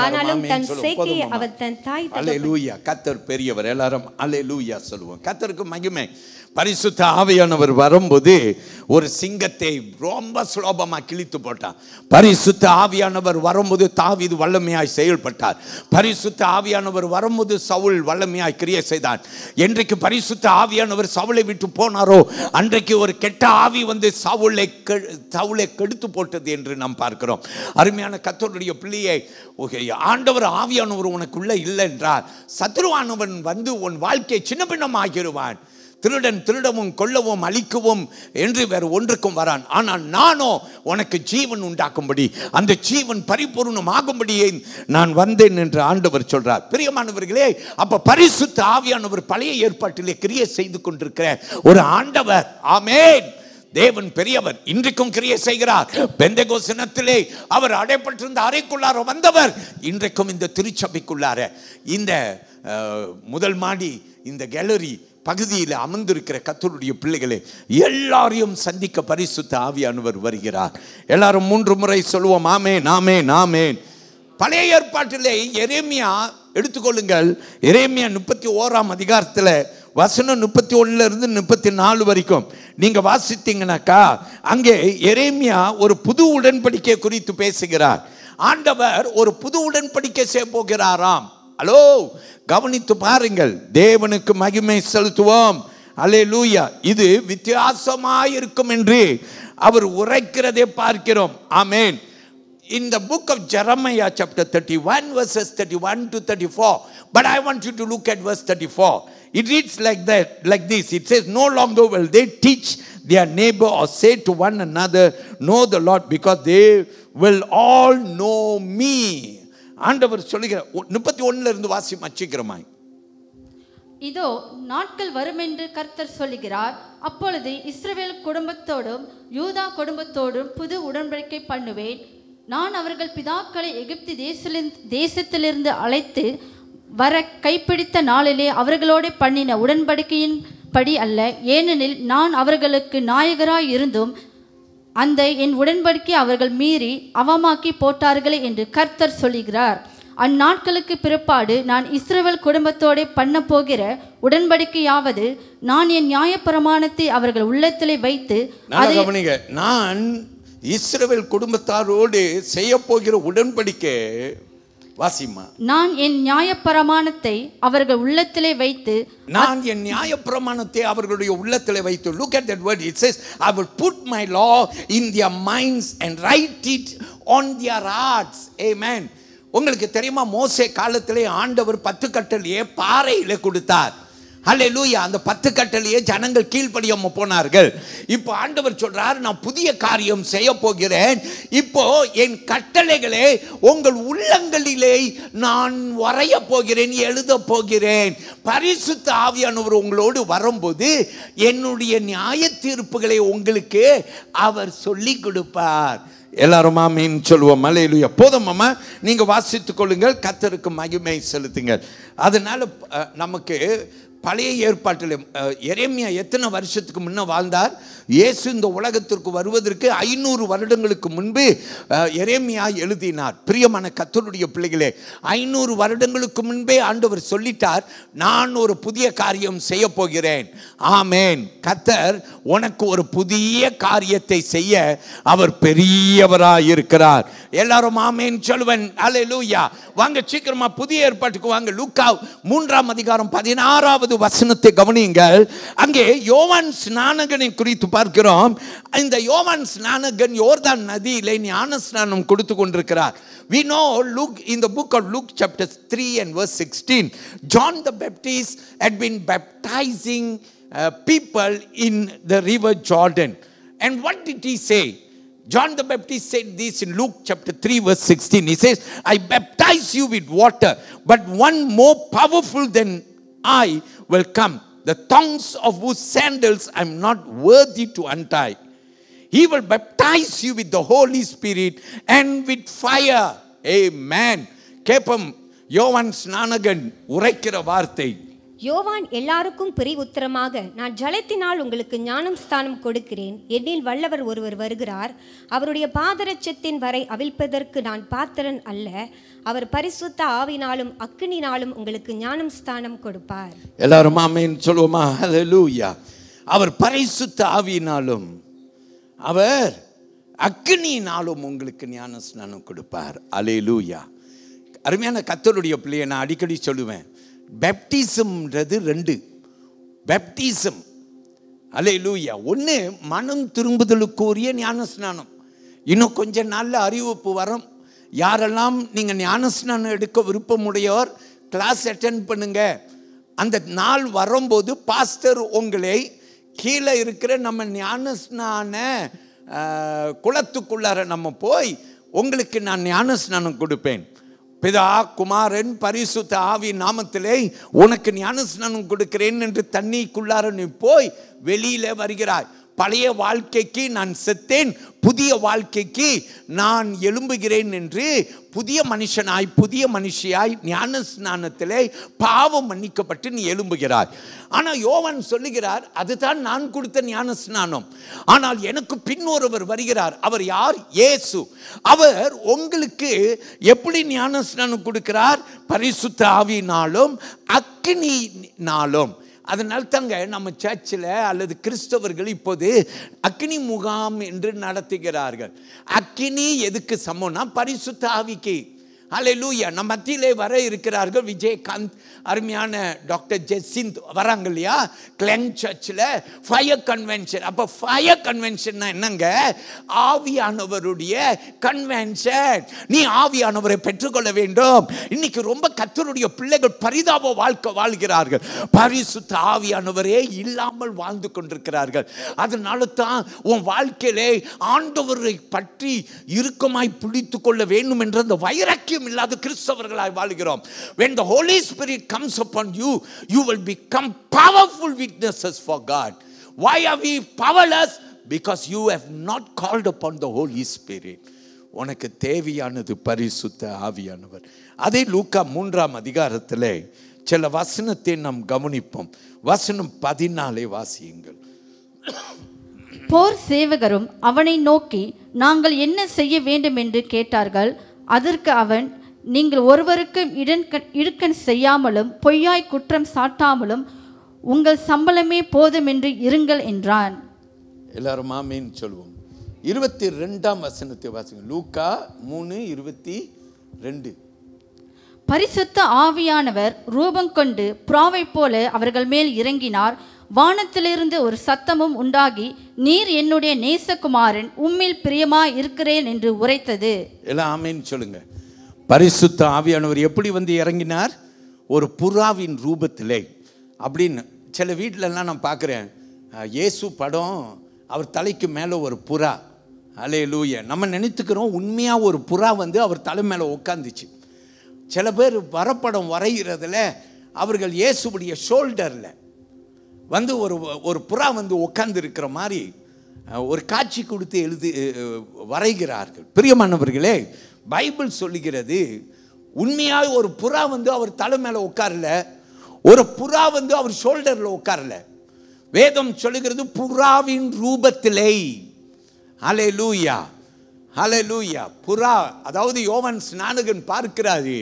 ஆனாலும் தன் சேக்கையை அவன் தன் தாய். அல்லேலூயா. கர்த்தர் பெரியவர். எல்லாரும் அல்லேலூயா சொல்லுவோம். கர்த்தருக்கு மகிமை. பரிசுத்த ஆவியானவர் வரும்போது ஒரு சிங்கத்தை ரொம்ப சுலபமாக கிழித்து போட்டான். பரிசுத்த ஆவியானவர் வரும்போது தாவீது வல்லமையாய் செயல்பட்டார். பரிசுத்த ஆவியானவர் வரும்போது சவுல் வல்லமையாய் கிரியை செய்தான். என்றைக்கு பரிசுத்த ஆவியானவர் சவுலை விட்டு போனாரோ அன்றைக்கு ஒரு கெட்ட ஆவி வந்து சவுலை கெடுத்து போட்டது என்று நாம் பார்க்கிறோம். அருமையான கர்த்தருடைய பிள்ளையை, ஆண்டவர் ஆவியானவர் உனக்குள்ள இல்லை என்றால் சத்ருவானவன் வந்து உன் வாழ்க்கையை சின்ன பின்னம் ஆகிடுவான். திருடன் திருடவும் கொல்லவும் அழிக்கவும் என்று வேறு ஒன்றுக்கும் வரான். ஆனால் நானோ உனக்கு ஜீவன் உண்டாக்கும்படி, அந்த ஜீவன் பரிபூர்ணம் ஆகும்படியே நான் வந்தேன் என்று ஆண்டவர் சொல்றார். பிரியமானவர்களே, அப்ப பரிசுத்த ஆவியானவர் பழைய ஏற்பாட்டிலே கிரியை செய்து கொண்டிருக்கிற ஒரு ஆண்டவர். ஆமென். தேவன் பெரியவர். இன்றைக்கும் கிரியை செய்கிறார். பெந்தேகோஸ்து தினத்திலே அவர் அடைப்பட்டிருந்த அறைக்குள்ளார வந்தவர் இன்றைக்கும் இந்த திருச்சபைக்குள்ளார, இந்த முதல் மாடி, இந்த கேலரி பகுதியில் அமர்ந்திருக்கிற கர்த்தருடைய பிள்ளைகளே, எல்லாரையும் சந்திக்க பரிசுத்த ஆவியானவர் வருகிறார். எல்லாரும் 3 முறை சொல்லுவோம். ஆமென், ஆமென், ஆமென். பழைய ஏற்பாட்டிலே எரேமியா எடுத்துக்கொள்ளுங்கள். எரேமியா 31ஆம் அதிகாரத்தில் வசனம் 31 to 34 வரைக்கும் நீங்க வாசித்தீங்கன்னாக்கா, அங்கே எரேமியா ஒரு புது உடன்படிக்கை குறித்து பேசுகிறார். ஆண்டவர் ஒரு புது உடன்படிக்கை செய்ய போகிறாராம். ஹலோ, கவனித்து பாருங்கள். தேவனுக்கு மகிமை செலுத்துவோம். அல்லேலூயா. இது வித்தியாசமாயிருக்கும் என்று அவர் உரைக்கிறதை பார்க்கிறோம். ஆமென். In the book of Jeremiah chapter 31 verses 31 to 34, but I want you to look at verse 34. It reads like this. It says, no longer will they teach their neighbor or say to one another, know the Lord, because they will all know me. ஆண்டவர் சொல்லுகிற 31 இருந்து வாசி மச்சிக்கிறமாய். இதோ நாட்கள் வரும் என்று கர்த்தர் சொல்லுகிறார். அப்பொழுது இஸ்ரவேல் குடும்பத்தோடும் யூதா குடும்பத்தோடும் புது உடன்படிக்கை பண்ணுவேன். நான் அவர்கள் பிதாக்களை எகிப்து தேசத்திலிருந்து அழைத்து வர கைப்பிடித்த நாளிலே அவர்களோடு பண்ணின உடன்படிக்கையின் படி அல்ல. ஏனெனில் நான் அவர்களுக்கு நாயகராய் இருந்தும் அந்த என் உடன்படிக்கை அவர்கள் மீறி அவமாக்கி போட்டார்களே என்று கர்த்தர் சொல்லுகிறார். அந்நாட்களுக்கு பிற்பாடு நான் இஸ்ரவேல் குடும்பத்தோடு பண்ண போகிற உடன்படிக்கையாவது, நான் என் நியாயப்பிரமாணத்தை அவர்கள் உள்ளத்திலே வைத்து, நான் இஸ்ரவேல் குடும்பத்தாரோடு செய்ய போகிற உடன்படிக்கை, வாசிமா, நான் என் நியாயப்பிரமாணத்தை அவர்கள் உள்ளத்திலே வைத்து, நான் என் நியாயப்பிரமாணத்தை அவர்களுடைய உள்ளத்திலே வைத்து. Look at that word. It says, I will put my law in their minds and write it on their hearts. Amen. உங்களுக்கு தெரியுமா, மோசே காலத்திலே ஆண்டவர் 10 கட்டளையை பாறையிலே கொடுத்தார். ஹல்லேலூயா. அந்த 10 கட்டளையே ஜனங்கள் கீழ்ப்படியாம போனார்கள். இப்போ ஆண்டவர் சொல்றார், நான் புதிய காரியம் செய்ய போகிறேன். இப்போ என் கட்டளைகளை உங்கள் உள்ளங்களிலே நான் வரைய போகிறேன், எழுத போகிறேன். பரிசுத்த ஆவியானவர் உங்களோடு வரும்போது என்னுடைய நியாய தீர்ப்புகளை உங்களுக்கு அவர் சொல்லி கொடுப்பார். எல்லாரும் ஆமென் சொல்லுவோம். அல்லேலூயா. போதும் அம்மா, நீங்க வாசித்துக் கொள்ளுங்கள், கர்த்தருக்கு மகிமை செலுத்துங்கள். அதனால நமக்கு பழைய ஏற்பாட்டில் எரேமியா எத்தனை வருஷத்துக்கு முன்ன வாழ்ந்தார்? இயேசு இந்த உலகத்திற்கு வருவதற்கு 500 வருடங்களுக்கு முன்பு எரேமியா எழுதினார். பிரியமான கர்த்தருடைய பிள்ளைகளே, 500 வருடங்களுக்கு முன்பே ஆண்டவர் சொல்லிட்டார், நான் ஒரு புதிய காரியம் செய்ய போகிறேன். ஆமென். கர்த்தர் உனக்கு ஒரு புதிய காரியத்தை செய்ய அவர் பெரியவராய் இருக்கிறார். எல்லாரும் ஆமென் சொல்லுவேன். அல்லேலூயா. வாங்க சீக்கிரமா புதிய ஏற்பாட்டுக்கு வாங்க. லூக்கா 3ஆம் அதிகாரம் 16வது வசனத்தை கவனியுங்கள். அங்கே யோவான் ஸ்நானகனை குறித்து பார்க்கிறோம். இந்த யோவான் ஸ்நானகன் யோர்தான் நதியிலே ஞான ஸ்நானம் கொடுத்து கொண்டிருக்கிறார். We know Luke, in the book of Luke chapter 3 and verse 16, John the Baptist had been baptizing people in the river Jordan. And what did he say? John the Baptist said this in Luke chapter 3 verse 16. He says, I baptize you with water, but one more powerful than I will come, the thongs of whose sandals I am not worthy to untie. He will baptize you with the Holy Spirit and with fire. Amen. கேப்பம் யோவான் ஸ்நானகன் உரைக்கிற வார்த்தை. யோவான் எல்லாருக்கும் உத்தரமாக, நான் ஜலத்தினால் உங்களுக்கு ஞானம் ஸ்தானம் கொடுக்கிறேன். என்னில் வல்லவர் ஒருவர் வருகிறார், அவருடைய பாதரட்சத்தின் வரை அவிழ்ப்பதற்கு நான் பாத்திரன் அல்ல. அவர் பரிசுத்த ஆவினாலும் அக்கினினாலும் உங்களுக்கு ஞானம் ஸ்தானம் கொடுப்பார். எல்லாரும் ஆமென் சொல்லுவோமா? ஹல்லேலூயா. அவர் பரிசுத்த ஆவியினாலும் அவர் அக்கினியினாலும் உங்களுக்கு ஞான ஸ்நானம் கொடுப்பார். அல்லேலூயா. அருமையான கர்த்தருடைய பிள்ளையை நான் அடிக்கடி சொல்லுவேன், பேப்டிசம்ன்றது 2. பேப்டிசம், அல்லேலூயா. ஒன்று மனம் திரும்புதலுக்குரிய ஞான ஸ்நானம். இன்னும் கொஞ்ச நாளில் அறிவிப்பு வரும். யாரெல்லாம் நீங்கள் ஞான ஸ்நானம் எடுக்க விருப்பமுடையோர் கிளாஸ் அட்டென்ட் பண்ணுங்க. அந்த நாள் வரும்போது பாஸ்டர் உங்களை கீழே இருக்கிற நம்ம ஞான ஸ்நான குளத்துக்குள்ளார நம்ம போய் உங்களுக்கு நான் ஞான ஸ்நானம் கொடுப்பேன். பிதா குமாரன் பரிசுத்த ஆவி நாமத்திலே உனக்கு ஞான ஸ்நானம் கொடுக்கிறேன் என்று தண்ணிக்குள்ளார நீ போய் வெளியில வருகிறாய். பழைய வாழ்க்கைக்கு நான் செத்தேன், புதிய வாழ்க்கைக்கு நான் எழும்புகிறேன் என்று புதிய மனுஷனாய் புதிய மனுஷியாய் ஞான ஸ்நானத்திலே பாவம் மன்னிக்கப்பட்டு நீ எழும்புகிறாய். ஆனால் யோவான் சொல்லுகிறார், அதுதான் நான் கொடுத்த ஞான ஸ்நானம். ஆனால் எனக்கு பின் ஒருவர் வருகிறார். அவர் யார்? இயேசு. அவர் உங்களுக்கு எப்படி ஞான ஸ்நானம் கொடுக்கிறார்? பரிசுத்த ஆவியினாலும் அக்கினினாலும். அதனால தாங்க நம்ம சர்ச்சில் அல்லது கிறிஸ்தவர்கள் இப்போது அக்கினி முகாம் என்று நடத்துகிறார்கள். அக்கினி எதுக்கு சமம்னா பரிசுத்த ஆவிக்கு. ஹல்லேலூயா. நம்ம மத்தியிலே வர இருக்கிறார்கள் விஜயகாந்த், அருமையான டாக்டர் ஜெசிந்த் வராங்க இல்லையா, கிளெங் சர்ச்சில் ஃபயர் கன்வென்ஷன். அப்போ ஃபயர் கன்வென்ஷன் என்னங்க? ஆவியானவருடைய கன்வென்ஷன். நீ ஆவியானவரை பெற்றுக்கொள்ள வேண்டும். இன்னைக்கு ரொம்ப கர்த்தருடைய பிள்ளைகள் பரிதாப வாழ்க்கை வாழ்கிறார்கள். பரிசுத்த ஆவியானவரே இல்லாமல் வாழ்ந்து கொண்டிருக்கிறார்கள். அதனால தான் உன் வாழ்க்கையிலே ஆண்டவரை பற்றி இறுக்கமாய் பிடித்து கொள்ள வேண்டும் என்ற அந்த வைராக்கியம் இல்லாத கிறிஸ்தவர்களாய் வாழ்கிறோம். When the Holy Spirit comes upon you, you will become powerful witnesses for God. Why are we powerless? Because you have not called upon the Holy Spirit. உனக்கு தேவையானது பரிசுத்த ஆவியானவர். அதே லூக்கா 3ஆம் அதிகாரத்திலே சில வசனத்தை நாம் கவனிப்போம். வசனம் 14 வாசியுங்கள். போர் சேவகரும் அவனை நோக்கி, நாங்கள் என்ன செய்ய வேண்டும் என்று கேட்டார்கள். அதற்கு அவன், நீங்கள் ஒருவருக்கும் இடுக்கண் செய்யாமலும் பொய்யாய் குற்றம் சாட்டாமலும் உங்கள் சம்பளமே போதும் என்று இருங்கள் என்றான். எல்லாரும் ஆமென் சொல்லுவோம். 22ஆம் வசனத்தை வாசிங்க. லூக்கா 3:22. பரிசுத்த ஆவியானவர் ரூபம் கொண்டு புறாவை போல அவர்கள் மேல் இறங்கினார். வானத்திலிருந்து ஒரு சத்தமும் உண்டாகி, நீர் என்னுடைய நேசகுமாரன், உம்மில் பிரியமாய் இருக்கிறேன் என்று உரைத்தது. எல்லாம் ஆமென் சொல்லுங்க. பரிசுத்த ஆவியானவர் எப்படி வந்து இறங்கினார்? ஒரு புறாவின் ரூபத்திலே. அப்படின்னு சில வீட்டிலலாம் நான் பார்க்குறேன், இயேசு படம், அவர் தலைக்கு மேலே ஒரு புறா. அல்லேலூயா. நம்ம நினைத்துக்கிறோம் உண்மையாக ஒரு புறா வந்து அவர் தலை மேலே உட்காந்துச்சு. சில பேர் வரப்படம் வரைகிறதுல அவர்கள் இயேசுடைய ஷோல்டரில் வந்து ஒரு புறா வந்து உட்கார்ந்து இருக்கிற மாதிரி ஒரு காட்சி கொடுத்து வரைகிறார்கள். பிரியமானவர்களே, பைபிள் சொல்லுகிறது உண்மையாக ஒரு புறா வந்து அவர் தலை மேலே உட்காரல, ஒரு புறா வந்து அவர் ஷோல்டரில் உட்காரல. வேதம் சொல்லுகிறது புறாவின் ரூபத்திலே. ஹல்லேலூயா, ஹல்லேலூயா. புறா, அதாவது யோவான் ஸ்நானகன் பார்க்கிறாரு,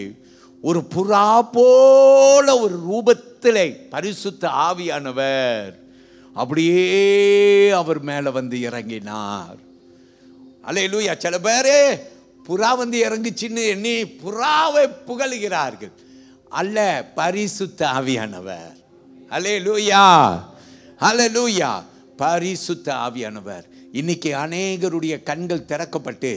ஒரு புறா போல ஒரு ரூபத்திலே பரிசுத்த ஆவியானவர் அப்படியே அவர் மேலே வந்து இறங்கினார். ஹல்லேலூயா. சில பேரே புறா வந்து இறங்குச்சின்னு எண்ணி புறாவை புகழுகிறார்கள். அல்ல, பரிசுத்த ஆவியானவர். ஹல்லேலூயா, ஹல்லேலூயா. பரிசுத்த ஆவியானவர். இன்னைக்கு அநேகருடைய கண்கள் திறக்கப்பட்டு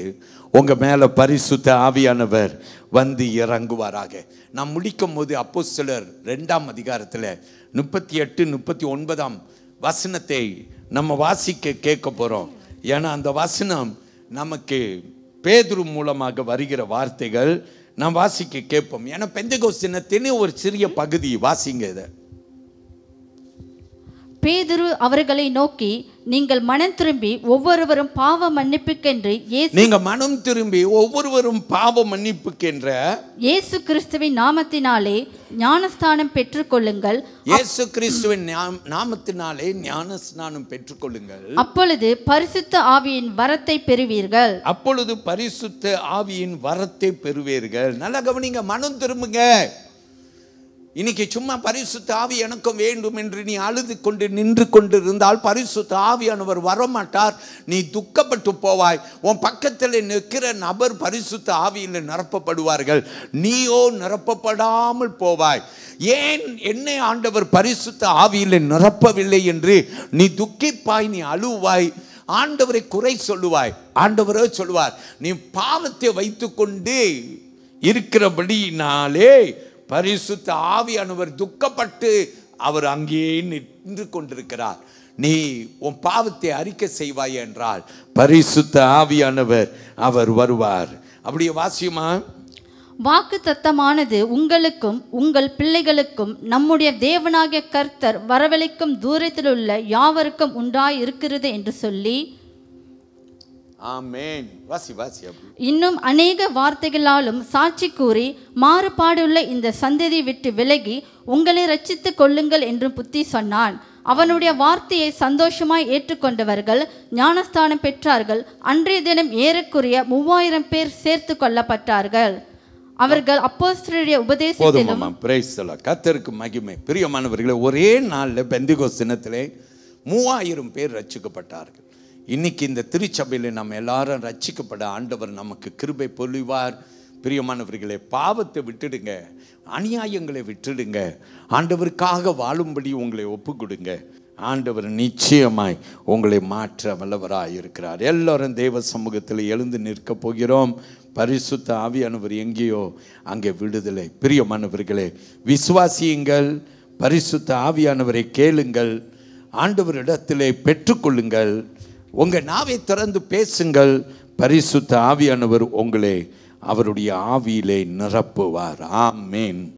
உங்க மேல பரிசுத்த ஆவியானவர் வந்து இறங்குவாராக. நாம் முடிக்கும் போது அப்போஸ்தலர் 2ஆம் அதிகாரத்தில் 38, 39 வசனத்தை நம்ம வாசிக்க கேட்க போறோம். ஏன்னா அந்த வசனம் நமக்கு பேதுரு மூலமாக வருகிற வார்த்தைகள் நாம் வாசிக்க கேட்போம். ஏன்னா பெந்தெகோஸ்து தினத்தின் ஒரு சிறிய பகுதி வாசிங்க. இதை பேதுரு அவர்களை நோக்கி, நீங்கள் மனம் திரும்பி ஒவ்வொருவரும் பாவ மன்னிப்புக்கென்று இயேசு கிறிஸ்துவின் நாமத்தினாலே ஞானஸ்நானம் பெற்றுக்கொள்ளுங்கள். இயேசு கிறிஸ்துவின் நாமத்தினாலே ஞானஸ்நானம் பெற்றுக்கொள்ளுங்கள். அப்பொழுது பரிசுத்த ஆவியின் வரத்தை பெறுவீர்கள். அப்பொழுது பரிசுத்த ஆவியின் வரத்தை பெறுவீர்கள். நல்லா கவனிங்க, மனம் திரும்புங்க. இன்னைக்கு சும்மா பரிசுத்த ஆவி எனக்கும் வேண்டும் என்று நீ அழுது கொண்டு நின்று கொண்டு இருந்தால் பரிசுத்த ஆவியானவர் வரமாட்டார். நீ துக்கப்பட்டு போவாய். உன் பக்கத்தில் நிற்கிற நபர் பரிசுத்த ஆவியில் நிரப்பப்படுவார்கள், நீயோ நிரப்பப்படாமல் போவாய். ஏன் என்னை ஆண்டவர் பரிசுத்த ஆவியில் நிரப்பவில்லை என்று நீ துக்கிப்பாய், நீ அழுவாய், ஆண்டவரை குறை சொல்லுவாய். ஆண்டவரே சொல்லுவார், நீ பாவத்தை வைத்து கொண்டு இருக்கிறபடினாலே பரிசுத்த ஆவியானவர் துக்கப்பட்டு அவர் அங்கேயே நின்று கொண்டிருக்கிறார். நீ உன் பாவத்தை அறிக்கை செய்வாய் என்றால் பரிசுத்த ஆவியானவர் அவர் வருவார். அப்படியே வாசியுமா? வாக்கு தத்தமானது உங்களுக்கும் உங்கள் பிள்ளைகளுக்கும் நம்முடைய தேவனாகிய கர்த்தர் வரவழைக்கும் தூரத்தில் உள்ள யாவருக்கும் உண்டாய் இருக்கிறது என்று சொல்லி, ஆமென். வாசி வாசி. இன்னும் அநேக வார்த்தைகளாலும் சாட்சி கூறி மாறுபாடுள்ள இந்த சந்ததியை விட்டு விலகி உங்களை ரட்சித்துக் கொள்ளுங்கள் என்று புத்தி சொன்னான். அவனுடைய வார்த்தையை சந்தோஷமாய் ஏற்றுக்கொண்டவர்கள் ஞானஸ்தானம் பெற்றார்கள். அன்றைய தினம் ஏறக்குறைய 3000 பேர் சேர்த்து கொள்ளப்பட்டார்கள். அவர்கள் அப்போஸ்தலருடைய உபதேசத்திலும். கர்த்தருக்கு மகிமை. பிரியமானவர்களே, ஒரே நாளில் பெந்தெகோஸ்து தினத்திலே 3000 பேர் ரட்சிக்கப்பட்டார்கள். இன்னைக்கு இந்த திருச்சபையில் நம்ம எல்லாரும் ரட்சிக்கப்பட ஆண்டவர் நமக்கு கிருபை பொழிவார். பிரியமானவர்களே, பாவத்தை விட்டுடுங்க, அநியாயங்களை விட்டுடுங்க, ஆண்டவருக்காக வாழும்படி உங்களை ஒப்பு கொடுங்க. ஆண்டவர் நிச்சயமாய் உங்களை மாற்ற வல்லவராய் இருக்கிறார். எல்லாரும் தேவ சமூகத்தில் எழுந்து நிற்க போகிறோம். பரிசுத்த ஆவியானவர் எங்கேயோ அங்கே விடுதலை. பிரியமானவர்களே, விசுவாசியுங்கள், பரிசுத்த ஆவியானவரை கேளுங்கள், ஆண்டவரிடத்திலே பெற்றுக்கொள்ளுங்கள், உங்கள் நாவை திறந்து பேசுங்கள். பரிசுத்த ஆவியானவர் உங்களை அவருடைய ஆவியிலே நிரப்புவார். ஆமென்.